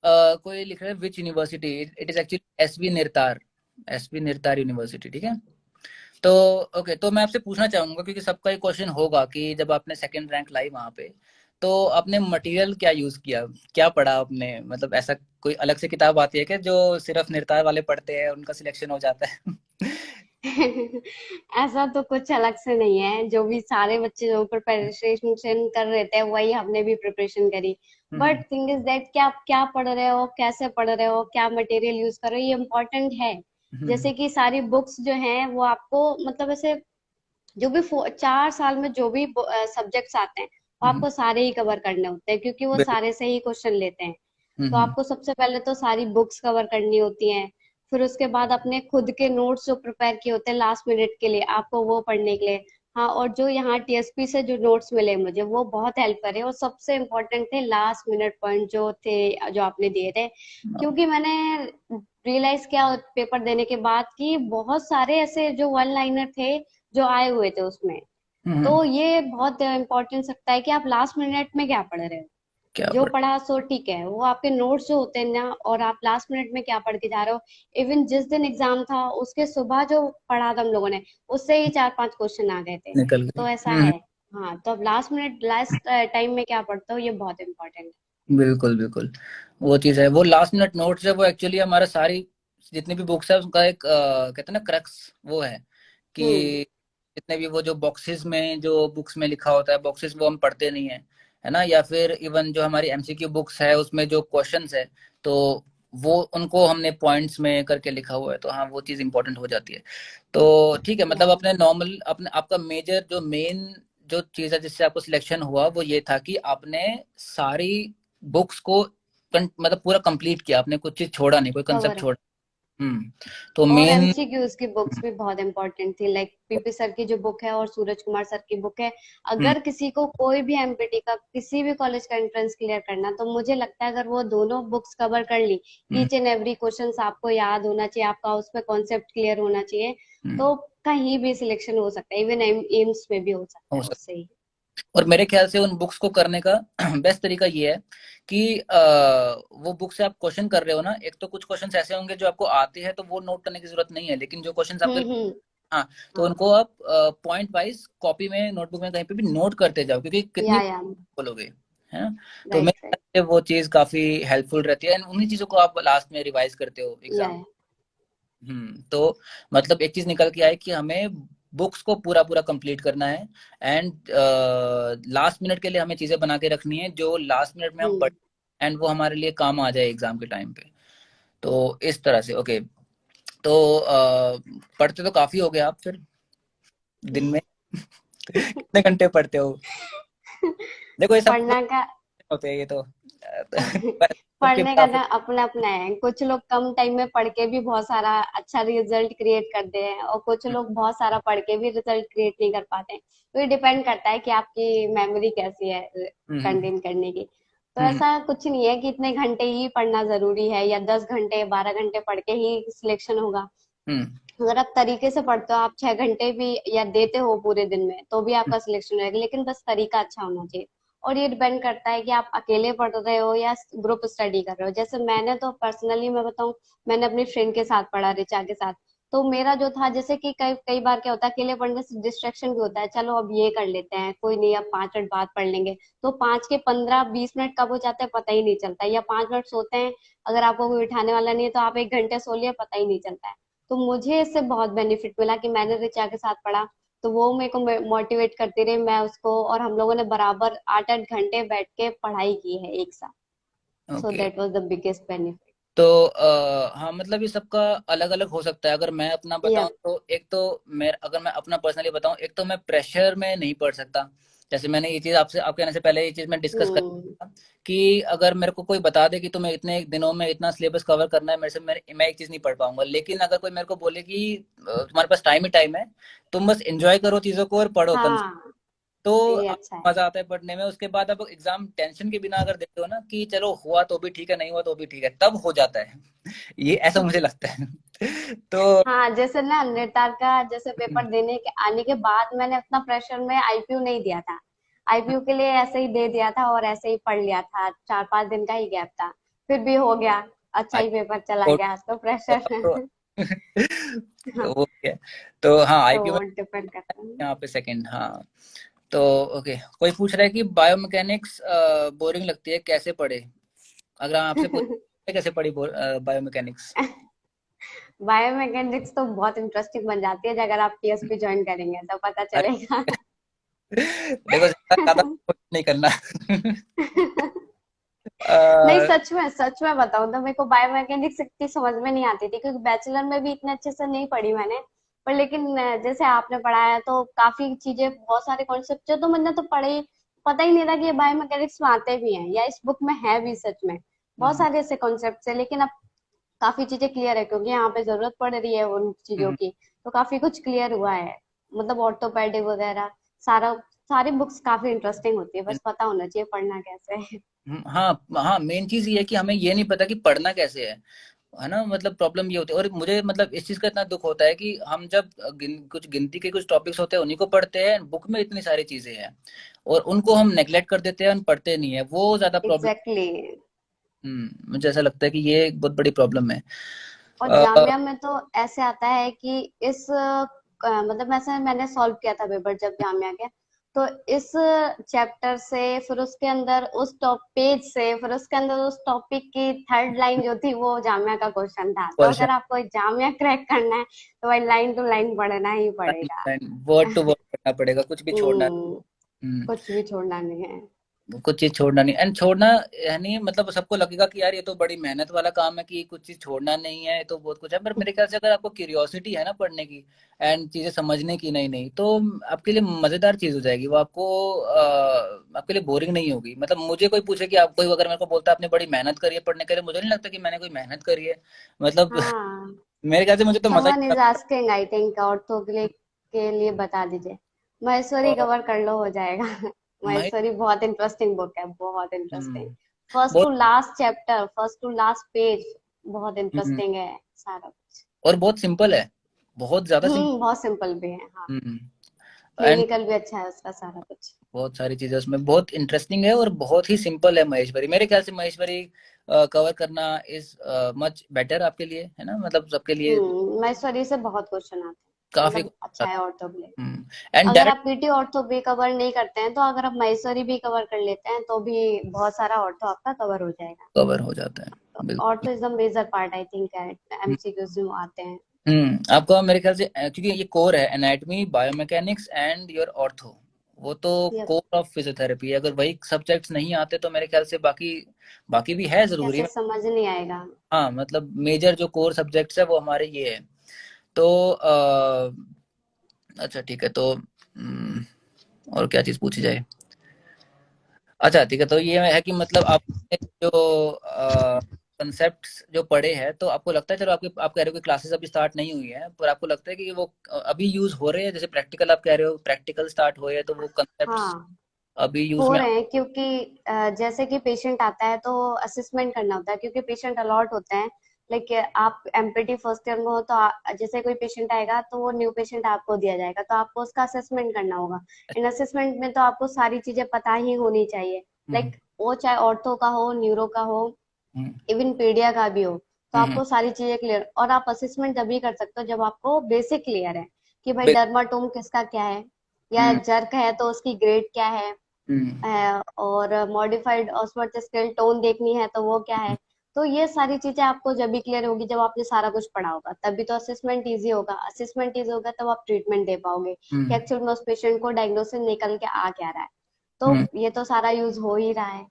कोई लिख रहा है which university, it is actually SV निर्तार, एसवी निर्तार यूनिवर्सिटी, ठीक है। तो ओके, तो मैं आपसे पूछना चाहूंगा क्योंकि सबका एक क्वेश्चन होगा कि जब आपने सेकंड रैंक लाई वहां पे, तो आपने मटेरियल क्या यूज किया, क्या पढ़ा आपने? मतलब ऐसा कोई अलग से किताब आती है क्या जो सिर्फ निर्तार वाले पढ़ते हैं, उनका सिलेक्शन हो जाता है? ऐसा तो कुछ अलग से नहीं है, जो भी सारे बच्चे जो प्रिपरेशन कर रहे थे वही हमने भी प्रिपरेशन करी। हम्म। बट थिंग इज दैट कि आप क्या पढ़ रहे हो, कैसे पढ़ रहे हो, क्या मटेरियल यूज कर रहे हो, ये इम्पोर्टेंट है। हम्म। जैसे कि सारी बुक्स जो हैं वो आपको मतलब ऐसे जो भी 4 साल में जो भी सब्जेक्ट्स आते हैं वो हम्म। आपको सारे ही कवर करने होते हैं, क्योंकि वो बिल्कुल। सारे से ही क्वेश्चन लेते हैं। तो हम्म। आपको सबसे पहले तो सारी बुक्स कवर करनी होती हैं। फिर उसके बाद अपने खुद के नोट्स जो प्रिपेयर किए होते हैं लास्ट मिनट के लिए, आपको वो पढ़ने के लिए। हाँ, और जो यहाँ टीएसपी से जो नोट्स मिले मुझे वो बहुत हेल्प करे, और सबसे इम्पोर्टेंट थे लास्ट मिनट पॉइंट जो थे, जो आपने दिए थे। क्योंकि मैंने रियलाइज किया पेपर देने के बाद कि बहुत सारे ऐसे जो वन लाइनर थे जो आए हुए थे उसमें। हम्म। तो ये बहुत इम्पोर्टेंस रखता है कि आप लास्ट मिनट में क्या पढ़ रहे हो। क्या जो पढ़। पढ़ा सो ठीक है, वो आपके नोट्स जो होते हैं ना, और आप लास्ट मिनट में क्या पढ़ के जा रहे हो। इवन जिस दिन एग्जाम था उसके सुबह जो पढ़ा था हम लोगों ने, उससे ही 4-5 क्वेश्चन आ गए थे। निकल गई। तो ऐसा है। हाँ, तो अब लास्ट मिनट लास्ट टाइम में क्या पढ़ते हो, ये बहुत इंपॉर्टेंट है। बिल्कुल बिल्कुल। वो चीज है, वो लास्ट मिनट नोट्स है, वो एक्चुअली हमारा सारी जितनी भी बुक्स है उनका एक कहते हैं ना क्रक्स वो है हम्म। कि जितने भी वो जो बॉक्सेस में जो बुक्स में लिखा होता है, बॉक्सेस वो हम पढ़ते नहीं है, है ना? या फिर इवन जो हमारी एमसीक्यू बुक्स है उसमें जो क्वेश्चंस है, तो वो उनको हमने पॉइंट्स में करके लिखा हुआ है, तो हाँ वो चीज इंपॉर्टेंट हो जाती है। तो ठीक है, मतलब या अपने नॉर्मल अपने आपका मेजर जो मेन जो चीज है जिससे आपको सिलेक्शन हुआ वो ये था कि आपने सारी बुक्स को मतलब पूरा कंप्लीट किया आपने, कुछ चीज छोड़ा नहीं, कोई कंसेप्ट कवर। छोड़ा। हम्म। तो और मेन। एमसीक्यूज की बुक्स भी बहुत इंपॉर्टेंट थी, लाइक पीपी सर की जो बुक है और सूरज कुमार सर की बुक है। हम्म। अगर किसी को कोई भी एमपीटी का किसी भी कॉलेज का एंट्रेंस क्लियर करना, तो मुझे लगता है अगर वो दोनों बुक्स कवर कर ली, हम्म। ईच एंड एवरी क्वेश्चन आपको याद होना चाहिए, आपका उसमें कॉन्सेप्ट क्लियर होना चाहिए, हम्म। तो कहीं भी सिलेक्शन हो सकता है, इवन एम्स में भी हो सकता हो है सकता। उससे ही। और मेरे ख्याल से उन बुक्स को करने का बेस्ट तरीका ये है कि वो बुक से आप क्वेश्चन कर रहे हो ना, एक तो कुछ क्वेश्चंस ऐसे होंगे जो आपको आते हैं तो वो नोट करने की जरूरत नहीं है, लेकिन जो क्वेश्चंस आपके, हम्म। हाँ, तो हाँ। उनको आप पॉइंट वाइज कॉपी में नोटबुक में कहीं पे भी नोट करते जाओ, क्योंकि कितनी या बोलोगे, है ना? तो मेरे राइट राइट। ख्याल से वो चीज काफी हेल्पफुल रहती है, and उन्हीं चीजों को आप लास्ट में रिवाइज करते हो या एग्जाम। तो मतलब एक चीज निकल के आए कि हमें बुक्स को पूरा पूरा कंप्लीट करना है, एंड लास्ट मिनट के लिए हमें चीजें बना के रखनी है जो लास्ट मिनट में हम पढ़, हम्म। एंड वो हमारे लिए काम आ जाए एग्जाम के टाइम पे। तो इस तरह से ओके। तो पढ़ते तो काफी हो गए आप फिर दिन में। कितने घंटे पढ़ते हो? देखो ये सब पढ़ना का होते हैं ये तो सबके पढ़ने का काफी। ना अपना अपना है, कुछ लोग कम टाइम में पढ़ के भी बहुत सारा अच्छा रिजल्ट क्रिएट करते हैं, और कुछ लोग बहुत सारा पढ़ के भी रिजल्ट क्रिएट नहीं कर पाते हैं। तो ये डिपेंड करता है कि आपकी मेमोरी कैसी है हम्म। कंटेन करने की। तो हम्म। ऐसा कुछ नहीं है कि इतने घंटे ही पढ़ना जरूरी है, या 10 घंटे 12 घंटे पढ़ के ही सिलेक्शन होगा। हम्म। अगर आप तरीके से पढ़ते हो, आप 6 घंटे भी या देते हो पूरे दिन में, तो भी आपका सिलेक्शन रहेगा, लेकिन बस तरीका अच्छा होना चाहिए। और ये डिपेंड करता है कि आप अकेले पढ़ रहे हो या ग्रुप स्टडी कर रहे हो। जैसे मैंने तो पर्सनली मैं बताऊं, मैंने अपनी फ्रेंड के साथ पढ़ा, रिचा के साथ। तो मेरा जो था, जैसे कि कई कई बार क्या होता है, अकेले पढ़ने से डिस्ट्रैक्शन भी होता है, चलो अब ये कर लेते हैं, कोई नहीं, अब 5 मिनट बाद पढ़ लेंगे। तो 5 के 15-20 मिनट कब हो जाते हैं पता ही नहीं चलता, या 5 मिनट सोते हैं, अगर आपको कोई उठाने वाला नहीं है तो आप 1 घंटे सो लिया, पता ही नहीं चलता है। तो मुझे इससे बहुत बेनिफिट मिला कि मैंने रिचा के साथ पढ़ा, तो वो मेरे को मोटिवेट करती रही, मैं उसको, और हम लोगों ने बराबर 8-8 घंटे बैठ के पढ़ाई की है एक साथ। So okay. That was the biggest benefit. तो हाँ मतलब ये सबका अलग अलग हो सकता है। अगर मैं अपना बताऊं यप। तो एक तो मैं अगर मैं अपना पर्सनली बताऊं, एक तो मैं प्रेशर में नहीं पढ़ सकता। जैसे मैंने ये चीज आपसे आपके आने से पहले ये चीज मैं डिस्कस कर हम्म। कि अगर मेरे को कोई बता दे कि तुम्हें इतने दिनों में इतना सिलेबस कवर करना है, मेरे से मैं एक चीज नहीं पढ़ पाऊंगा। लेकिन अगर कोई मेरे को बोले कि तुम्हारे पास टाइम ही टाइम है, तुम बस एंजॉय करो चीजों को और पढ़ो, हाँ, तो ये अच्छा है। मजा आता है पढ़ने में। उसके बाद अब एग्जाम टेंशन के बिना अगर देखते हो ना कि चलो हुआ तो भी ठीक है, नहीं हुआ तो भी ठीक है, तब हो जाता है। ये ऐसा मुझे लगता है। तो हाँ, जैसे ना निर्तार का जैसे पेपर देने के आने के बाद मैंने उतना प्रेशर में आईपीयू नहीं दिया था। आईपीयू के लिए ऐसे ही दे दिया था और ऐसे ही पढ़ लिया था, 4-5 दिन का ही गैप था, फिर भी हो गया, अच्छा ही पेपर चला गया, तो प्रेशर हाँ, वो क्या, तो हाँ तो आईपीयू में डिपेंड करता है। यहाँ पे सेकंड, हाँ। तो ओके, कोई पूछ रहा है कि बायोमैकेनिक्स बोरिंग लगती है, कैसे पढ़े? अगर हम आपसे पूछे कैसे पढ़ी बायोमैकेनिक्स? बायोमैकेनिक्स तो बहुत इंटरेस्टिंग बन जाती है अगर आप पीएसपी ज्वाइन करेंगे तो पता अरे चलेगा। देखो, ज्यादा कुछ नहीं करना। नहीं, अ, सच में बताऊं तो मेरे को बायोमैकेनिक्स इतनी समझ में नहीं आती थी क्योंकि बैचलर में भी इतने अच्छे से नहीं पढ़ी मैंने। पर लेकिन जैसे आपने पढ़ाया तो काफी चीजें, बहुत सारे कॉन्सेप्ट जो तो मैंने तो पढ़े, पता ही नहीं था कि ये बायोमैकेनिक्स में आते भी हैं या इस बुक में है भी सच में। बहुत हम्म, सारे ऐसे कॉन्सेप्ट है, लेकिन अब काफी चीजें क्लियर है क्योंकि यहाँ पे जरूरत पड़ रही है उन चीजों हम्म, की। तो काफी कुछ क्लियर हुआ है। मतलब ऑर्थोपेडिक वगैरह सारा, सारी बुक्स काफी इंटरेस्टिंग होती है, बस पता होना चाहिए पढ़ना कैसे है। हाँ हाँ, मेन चीज ये है कि हमें ये नहीं पता कि पढ़ना कैसे है ना, मतलब प्रॉब्लम ये होती है। और मुझे मतलब इस चीज का इतना दुख होता है कि हम जब कुछ गिनती के कुछ टॉपिक्स होते हैं उन्हीं को पढ़ते हैं, बुक में इतनी सारी चीजें हैं और उनको हम नेग्लेक्ट कर देते हैं, हम पढ़ते नहीं है, वो ज्यादा प्रॉब्लम। एग्जैक्टली। मुझे ऐसा लगता है कि ये एक बहुत बड़ी प्रॉब्लम है। और अ, जामिया में तो ऐसे आता है कि इस मतलब ऐसे मैंने सॉल्व किया था पेपर जब जामिया के। तो इस चैप्टर से फिर उसके अंदर उस टॉप पेज से फिर उसके अंदर उस टॉपिक की थर्ड लाइन जो थी वो जामिया का क्वेश्चन था। तो क्वेश्चन अगर आपको जामिया क्रैक करना है तो भाई लाइन टू लाइन पढ़ना ही पड़ेगा। वर्ड टू वर्ड पढ़ना पड़ेगा, कुछ भी छोड़ना। हम्म। हम्म, कुछ भी छोड़ना नहीं है। कुछ चीज छोड़ना नहीं, एंड छोड़ना यानी मतलब सबको लगेगा कि यार ये तो बड़ी मेहनत वाला काम है कि कुछ चीज छोड़ना नहीं है, ये तो बहुत कुछ है। पर मेरे ख्याल से अगर आपको क्यूरियोसिटी है ना पढ़ने की एंड चीजें समझने की, नहीं नहीं तो आपके लिए मजेदार चीज हो जाएगी वो। आपको आपके लिए बोरिंग नहीं होगी। मतलब मुझे कोई पूछे कि आप, कोई अगर मेरे को बोलता है आपने बड़ी मेहनत करी है पढ़ने के लिए, मुझे नहीं लगता कि मैंने कोई मेहनत करी है। मतलब हाँ। मेरे ख्याल से मुझे तो मजा someone he is asking I think ortho के लिए बता दीजिए। महेश्वरी आता। कवर कर लो, हो जाएगा। मैं महेश्वरी बहुत इंटरेस्टिंग बुक है, बहुत इंटरेस्टिंग। हम्म, फर्स्ट टू बहुत last chapter, first to last page बहुत हम्म, इंटरेस्टिंग है सारा कुछ। और बहुत सिंपल है, बहुत ज्यादा सिंपल। बहुत सिंपल भी है, हाँ। हम्म, एंड क्लिनिकल भी अच्छा है उसका सारा कुछ। बहुत सारी चीजें उसमें बहुत इंटरेस्टिंग है और बहुत ही सिंपल है महेश्वरी। मेरे ख्याल से महेश्वरी कवर करना इज मच बेटर आपके लिए, है ना, मतलब सबके लिए महेश्वरी से बहुत क्वेश्चन आते हैं, काफी। मतलब अच्छा है ऑर्थो के लिए। एंड अगर डायरेक्ट आप पीटी ऑर्थो भी कवर नहीं करते हैं तो अगर आप महेश्वरी भी कवर कर लेते हैं तो भी बहुत सारा ऑर्थो आपका कवर हो जाएगा। कवर हो जाता है बिल्कुल। Ortho is the major part I think, MCQs जो आते हैं। आपका मेरे ख्याल से क्योंकि ये कोर है, anatomy, biomechanics and your ortho, वो तो यप। कोर ऑफ फिजियोथेरेपी है। अगर वही सब्जेक्ट्स नहीं आते तो मेरे ख्याल से बाकी बाकी भी है जरूरी। कैसे समझ नहीं आएगा। हाँ मतलब मेजर जो कोर सब्जेक्ट्स है वो हमारे ये है। तो अच्छा ठीक है, तो और क्या चीज पूछी जाए? अच्छा ठीक है, तो ये है कि मतलब आपने जो कंसेप्ट्स जो पढ़े हैं, तो आपको लगता है, चलो आपके, आप कह रहे हो कि क्लासेस अभी स्टार्ट नहीं हुई है, पर आपको लगता है कि वो अभी यूज हो रहे हैं? जैसे प्रैक्टिकल आप कह रहे हो, प्रैक्टिकल स्टार्ट हुए हैं, तो वो कंसेप्ट्स हाँ, अभी यूज हो में? रहे हैं क्योंकि जैसे कि पेशेंट आता है तो असेसमेंट करना होता है क्योंकि पेशेंट अलॉट होते हैं। लाइक आप एमपीटी फर्स्ट ईयर में हो तो जैसे कोई पेशेंट आएगा तो वो न्यू पेशेंट आपको दिया जाएगा तो आपको उसका असेसमेंट करना होगा। इन असेसमेंट में तो आपको सारी चीजें पता ही होनी चाहिए। हम्म, लाइक वो चाहे ऑर्थो का हो, न्यूरो का हो, हम्म, इवन पीडिया का भी हो, तो हम्म, आपको सारी चीजें क्लियर। और आप असेसमेंट तभी कर सकते हो जब आपको बेसिक क्लियर है कि भाई बे- डर्माटोम किसका क्या है, या हम्म, जर्क है तो उसकी ग्रेड क्या है, हम्म, और मॉडिफाइड ऑस्मोथ स्केल टोन देखनी है तो वो क्या है। तो ये सारी चीजें आपको जब भी क्लियर होगी जब आपने सारा कुछ पढ़ा होगा, तभी तो असेसमेंट इजी होगा। असेसमेंट इजी होगा तब आप ट्रीटमेंट दे पाओगे कि हम्म, एक्चुअल में उस पेशेंट को डायग्नोसिस निकल के आ क्या रहा है। तो हम्म, ये तो सारा यूज हो ही रहा है।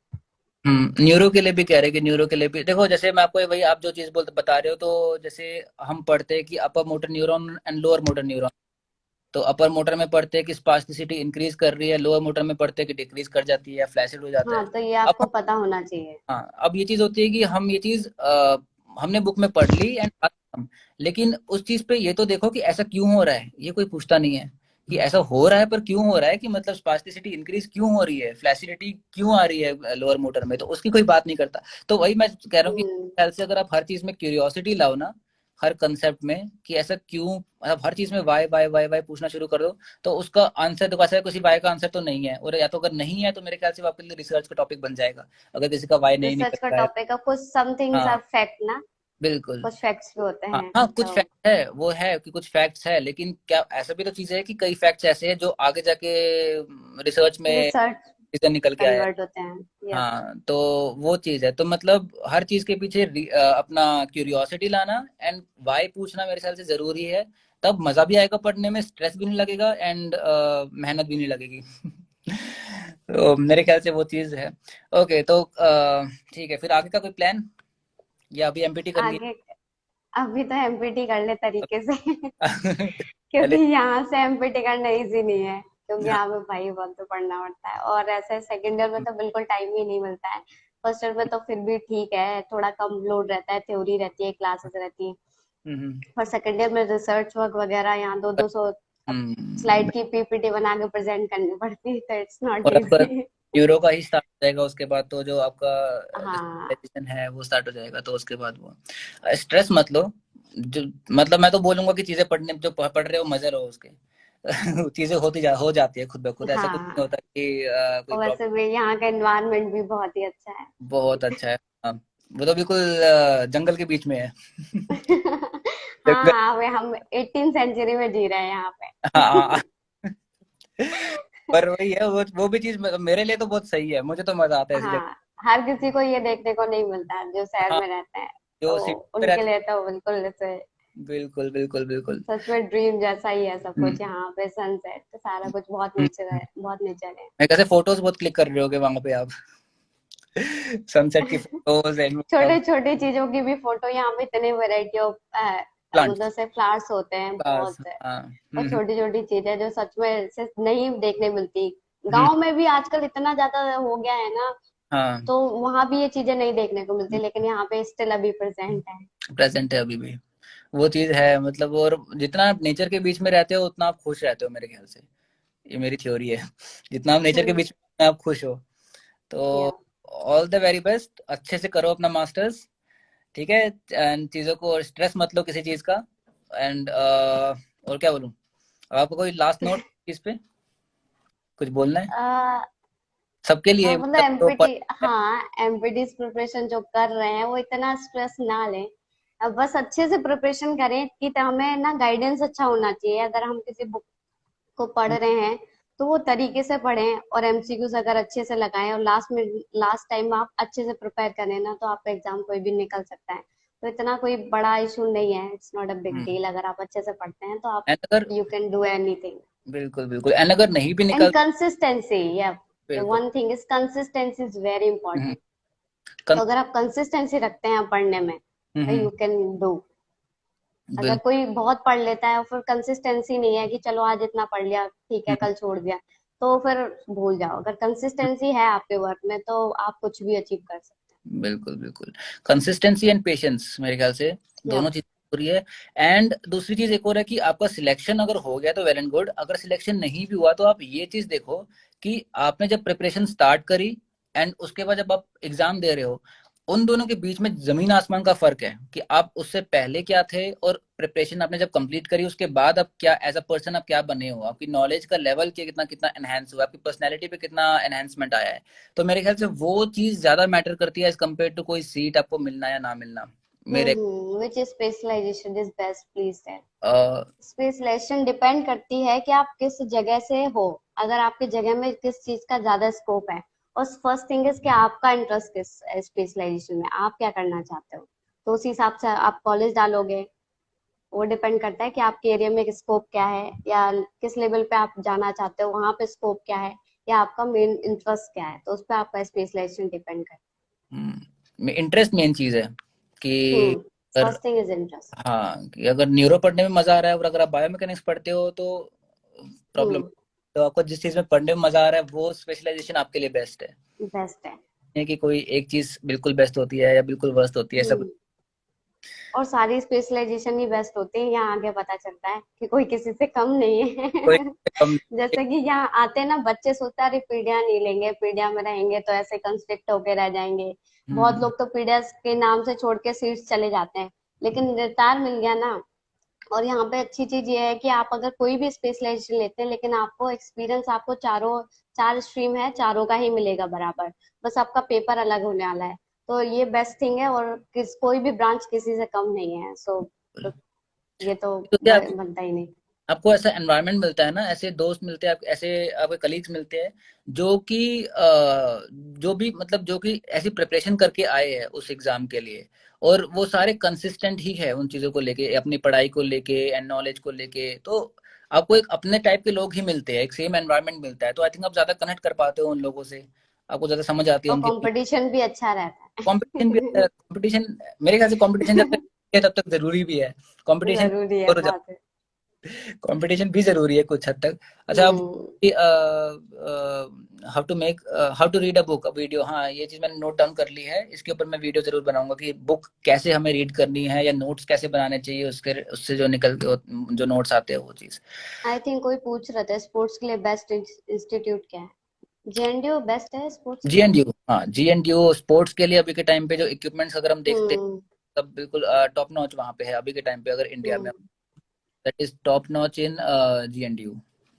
न्यूरो के लिए भी कह रहे हैं कि न्यूरो के लिए भी देखो, जैसे मैं आपको वही आप जो चीज बोलते बता रहे हो, तो जैसे हम पढ़ते हैं कि upper motor neuron and lower motor neuron, तो अपर मोटर में पढ़ते हैं कि स्पास्टिसिटी इंक्रीज कर रही है, लोअर मोटर में पढ़ते हैं कि डिक्रीज कर जाती है या फ्लैसिड हो जाता हाँ, है। तो ये अब आपको पता होना चाहिए। हाँ, अब ये चीज होती है कि हम ये चीज हमने बुक में पढ़ ली एंड, लेकिन उस चीज पे ये तो देखो कि ऐसा क्यों हो रहा है, ये कोई पूछता नहीं है कि ऐसा हो रहा है, पर क्यों हो रहा है, कि मतलब स्पास्टिसिटी इंक्रीज क्यों हो रही है, फ्लैसिडिटी क्यों आ रही है लोअर मोटर में, तो उसकी कोई बात नहीं करता। तो वही मैं कह रहा हूँ कि हम्म। ख्याल से अगर आप हर चीज में क्यूरियोसिटी लाओ ना, हर कंसेप्ट में कि ऐसा क्यों, मतलब हर चीज में वाई वाई वाई वाई पूछना शुरू कर दो, तो उसका आंसर देखो, ऐसा किसी वाई का आंसर तो नहीं है, और या तो अगर नहीं है तो मेरे ख्याल से वो आपके लिए रिसर्च का टॉपिक बन जाएगा, अगर किसी का वाई नहीं रिसर्च का निकलता है। टॉपिक है, कुछ सम थिंग्स आर हाँ फैक्ट ना। बिल्कुल। कुछ फैक्ट्स भी होते हाँ हैं हाँ, कुछ तो। फैक्ट है, वो है कि कुछ फैक्ट्स है, लेकिन क्या ऐसा भी तो चीज है कि कई फैक्ट्स ऐसे हैं जो आगे जाके रिसर्च में रिसर्च रीजन निकल के आया है। कन्वर्ट होते हैं। यस। हाँ, तो वो चीज है, तो मतलब हर चीज के पीछे अपना क्यूरियोसिटी लाना एंड वाई पूछना मेरे ख्याल से जरूरी है। तब मजा भी आएगा पढ़ने में, स्ट्रेस भी नहीं लगेगा एंड मेहनत भी नहीं लगेगी। तो मेरे ख्याल से वो चीज है। ओके, तो ठीक है, फिर आगे का कोई प्लान, या अभी एमपीटी करनी आगे अभी तो एमपीटी कर ले तरीके से। है? क्योंकि पहले। यहाँ से एमपीटी करना इजी नहीं है, क्योंकि हाँ। यहाँ पे भाई बहुत तो पढ़ना पड़ता है, और ऐसे सेकेंड ईयर में तो बिल्कुल टाइम ही नहीं मिलता है। फर्स्ट ईयर में तो फिर भी ठीक है, थोड़ा कम लोड रहता है, थ्योरी रहती है, क्लासेस रहती है। हम्म और सेकेंड ईयर में रिसर्च वर्क वगैरह यहाँ दो दो सौ हम्म। स्लाइड की पीपीटी बना के प्रेजेंट करनी पड़ती है, तो इट्स नॉट और आपका इजी। यूरो का ही स्टार्ट हो जाएगा, उसके बाद तो जो आपका हाँ। स्पेशलाइजेशन है वो स्टार्ट हो जाएगा, तो उसके बाद वो स्ट्रेस मत लो। जो मतलब मैं तो बोलूंगा कि चीजें पढ़ने जो पढ़ रहे हो मजे लो उसके। चीजें हो जाती है खुद ब खुद, ऐसा कुछ नहीं हाँ, होता कि कोई और प्रॉब्लम। वैसे भी यहाँ का एनवायरनमेंट भी बहुत ही अच्छा है। बहुत अच्छा है। हाँ, वो तो बिल्कुल जंगल के बीच में है। हाँ जंगल। हाँ, हम 18 सेंचुरी में जी रहे हैं यहाँ पे। हाँ। पर वही है, वो भी चीज मेरे लिए तो बहुत सही है, मुझे तो मजा आता है ऐसी जगह। हाँ, हर किसी को ये देखने को नहीं मिलता है जो शहर हाँ, में रहते हैं, जो तो सिटी में उनके रहते लिए तो बिल्कुल जैसे हैं, बिल्कुल बिल्कुल बिल्कुल। सच में ड्रीम जैसा ही है सब हम्म कुछ। यहाँ पे सनसेट सारा कुछ बहुत हम्म, नेचर है, बहुत नेचर है। मैं कैसे फोटोज बहुत क्लिक कर रहे होगे वहां पे आप? सनसेट की फोटोज एंड छोटे छोटे चीजों की भी फोटो, यहाँ पे इतने वेराइटी ऑफ मतलब प्लांट्स। से फ्लावर्स होते हैं बस बहुत। हाँ। और छोटी छोटी चीजें जो सच में से नहीं देखने मिलती। हम्म, गांव में भी आजकल इतना ज्यादा हो गया है ना, हाँ, तो वहां भी ये चीजें नहीं देखने को मिलती, लेकिन यहाँ पे स्टिल अभी प्रेजेंट है। प्रेजेंट है अभी भी। वो चीज है मतलब, और जितना आप नेचर के बीच में रहते हो उतना आप खुश रहते हो मेरे ख्याल से। ये मेरी थ्योरी है। जितना आप नेचर के बीच में आप खुश हो, या तो ऑल द वेरी बेस्ट, अच्छे से करो अपना मास्टर्स। ठीक है, एंड चीजों को स्ट्रेस मत लो किसी चीज का। एंड और क्या बोलूं, आपको कोई लास्ट नोट इस पे कुछ बोलना है सबके लिए, मतलब मतलब जो एमपीटी, हाँ एमपीटी प्रिपरेशन जो कर रहे हैं वो इतना स्ट्रेस ना लें। अब बस अच्छे से प्रिपरेशन करें कि हमें ना गाइडेंस अच्छा होना चाहिए। अगर हम किसी बुक को पढ़ रहे हैं तो वो तरीके से पढ़ें, और एमसीक्यूज अगर अच्छे से लगाएं, और लास्ट टाइम आप अच्छे से प्रिपेयर करें ना, तो आपका एग्जाम कोई भी निकल सकता है। तो इतना कोई बड़ा इशू नहीं है, it's not a big deal. अगर आप अच्छे से पढ़ते हैं तो आप एंड अगर, यू कैन डू एनीथिंग। बिल्कुल बिल्कुल, एंड अगर नहीं भी एंड निकल, कंसिस्टेंसी, या बिल्कुल। One thing is consistency is very hmm, important. तो कन- अगर आप कंसिस्टेंसी रखते हैं पढ़ने में, तो हम्म, यू कैन डू। अगर बिल्कुल। कोई बहुत पढ़ लेता है और फिर कंसिस्टेंसी नहीं है कि चलो आज इतना पढ़ लिया ठीक है हम्म, कल छोड़ दिया, तो फिर भूल जाओ। अगर कंसिस्टेंसी है आपके वर्क में तो आप कुछ भी अचीव कर सकते बिल्कुल बिल्कुल। कंसिस्टेंसी एंड पेशेंस मेरे ख्याल से हैं। दोनों यप। चीज जरूरी है। एंड दूसरी चीज एक और है कि आपका सिलेक्शन अगर हो गया तो वेल एंड गुड, अगर सिलेक्शन नहीं भी हुआ तो आप ये चीज देखो कि आपने जब प्रिपरेशन स्टार्ट करी एंड उसके बाद जब आप एग्जाम दे रहे हो, उन दोनों के बीच में जमीन आसमान का फर्क है कि आप उससे पहले क्या थे और प्रिपरेशन आपने जब कंप्लीट करी उसके बाद आप क्या एज अ पर्सन आप क्या बने हो, आपकी नॉलेज का लेवल के कितना कितना एनहेंस हुआ, आपकी पर्सनैलिटी पे कितना एनहेंसमेंट आया है। तो मेरे ख्याल से वो चीज ज्यादा मैटर करती है एज कम्पेयर टू कोई सीट आपको मिलना या ना मिलना। मेरे which specialization is best please tell. Uh, specialization depend करती है कि आप किस जगह से हो। अगर आपकी जगह में किस चीज का ज्यादा स्कोप है, और फर्स्ट थिंग इज कि आपका इंटरेस्ट किस स्पेशलाइजेशन में, आप क्या करना चाहते हो, तो उस हिसाब से आप कॉलेज डालोगे। वो डिपेंड करता है कि आपके एरिया में स्कोप क्या है, या किस लेवल पे आप जाना चाहते हो वहां पे स्कोप क्या है, या आपका मेन इंटरेस्ट क्या है, तो उस पर आपका स्पेशलाइजेशन डिपेंड करता इंटरेस्ट मेन चीज है कि है। अगर, फर्स्ट थिंग इज इंटरेस्ट। हाँ, कि अगर न्यूरो पढ़ने में मजा आ रहा है और अगर आप बायोमैकेनिक्स पढ़ते हो तो प्रॉब्लम। तो आपको जिस चीज में पढ़ने में मजा आ रहा है वो स्पेशलाइजेशन आपके लिए बेस्ट है। बेस्ट है। नहीं कि कोई एक चीज बिल्कुल बेस्ट होती है या बिल्कुल वर्स्ट होती है, सब हम्म और सारी स्पेशलाइजेशन ही बेस्ट होती है, यहाँ आगे पता चलता है कि कोई किसी से कम नहीं है। कोई कम। जैसे कि यहाँ आते हैं ना बच्चे, सोचते हैं अरे पीढ़ियां नहीं लेंगे, पीढ़ियां में रहेंगे तो ऐसे कंस्ट्रक्ट होके रह जाएंगे। बहुत हम्म लोग तो पीढ़िया के नाम से छोड़ के सीट्स चले जाते हैं, लेकिन निर्तार मिल गया ना। और यहाँ पे अच्छी चीज ये है कि आप अगर कोई भी स्पेशलाइजेशन लेते हैं, लेकिन आपको एक्सपीरियंस आपको चारों, चार स्ट्रीम है चारों का ही मिलेगा बराबर, बस आपका पेपर अलग होने वाला है। तो ये बेस्ट थिंग है, और कोई भी ब्रांच किसी से कम नहीं है। सो तो ये तो तो क्या बनता ही नहीं। आपको ऐसा एनवायरनमेंट मिलता है ना, ऐसे दोस्त मिलते हैं, ऐसे आपके कलीग्स मिलते हैं जो कि जो भी मतलब जो कि ऐसी प्रिपरेशन करके आए हैं उस एग्जाम के लिए, और वो सारे कंसिस्टेंट ही है उन चीजों को लेके, अपनी पढ़ाई को लेके एंड नॉलेज को लेके। तो आपको एक अपने टाइप के लोग ही मिलते हैं, एक सेम एनवायरनमेंट मिलता है, तो आई थिंक आप ज्यादा कनेक्ट कर पाते हो उन लोगों से, आपको ज्यादा समझ आती है और उनकी। कंपटीशन भी अच्छा रहता कंपटीशन भी, है। कंपटीशन मेरे ख्याल से कंपटीशन जब तक है तब तक जरूरी भी है। कंपटीशन जरूरी है, और बहुत है। कंपटीशन भी जरूरी है कुछ हद तक। अच्छा, अब हम्म। How to make, how to read a book, video, हाँ ये चीज मैंने नोट डाउन कर ली है, इसके ऊपर मैं वीडियो जरूर बनाऊंगा कि बुक कैसे हमें रीड करनी है या नोट्स कैसे बनाने चाहिए, उसके उससे जो निकल जो नोट्स आते हैं वो चीज। आई थिंक कोई पूछ रहा था स्पोर्ट्स के लिए बेस्ट इंस्टीट्यूट क्या है। जेएनडीयू बेस्ट है स्पोर्ट्स के लिए। जीएनडीयू, हाँ जीएनडीयू स्पोर्ट्स के लिए अभी के टाइम पे जो इक्विपमेंट्स अगर हम देखते हैं, हम्म। तब बिल्कुल टॉप नॉच वहाँ पे है अभी के टाइम पे, अगर इंडिया में, हम्म। That is top notch in GNDU.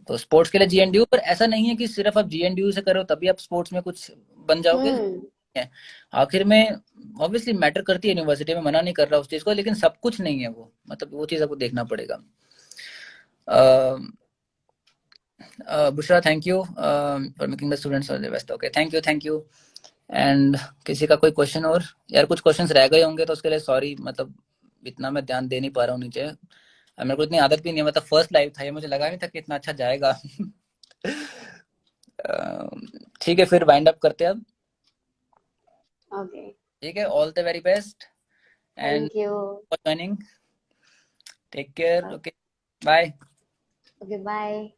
तो स्पोर्ट्स के लिए जीएनडीयू, पर ऐसा नहीं है कि सिर्फ आप जीएनडीयू से करो तभी आप स्पोर्ट्स में कुछ बन जाओगे। हम्म। है आखिर में, ऑब्वियसली मैटर करती है यूनिवर्सिटी में, मना नहीं कर रहा उस चीज को, लेकिन सब कुछ नहीं है वो, मतलब वो चीज आपको देखना पड़ेगा। Bushra, thank you for making the students all the best. Okay, thank you, thank you. And किसी का कोई क्वेश्चन? और यार कुछ क्वेश्चंस रह गए होंगे तो उसके लिए सॉरी, मतलब इतना मैं ध्यान दे नहीं पा रहा हूँ नीचे, मेरे को इतनी आदत भी नहीं है, मतलब फर्स्ट लाइव था ये, मुझे लगा नहीं था कि इतना अच्छा जाएगा। ठीक है, फिर वाइंड अप करते हैं अब। ओके। ठीक है, all the very best and thank you. For joining, take care, okay, bye. Okay, bye.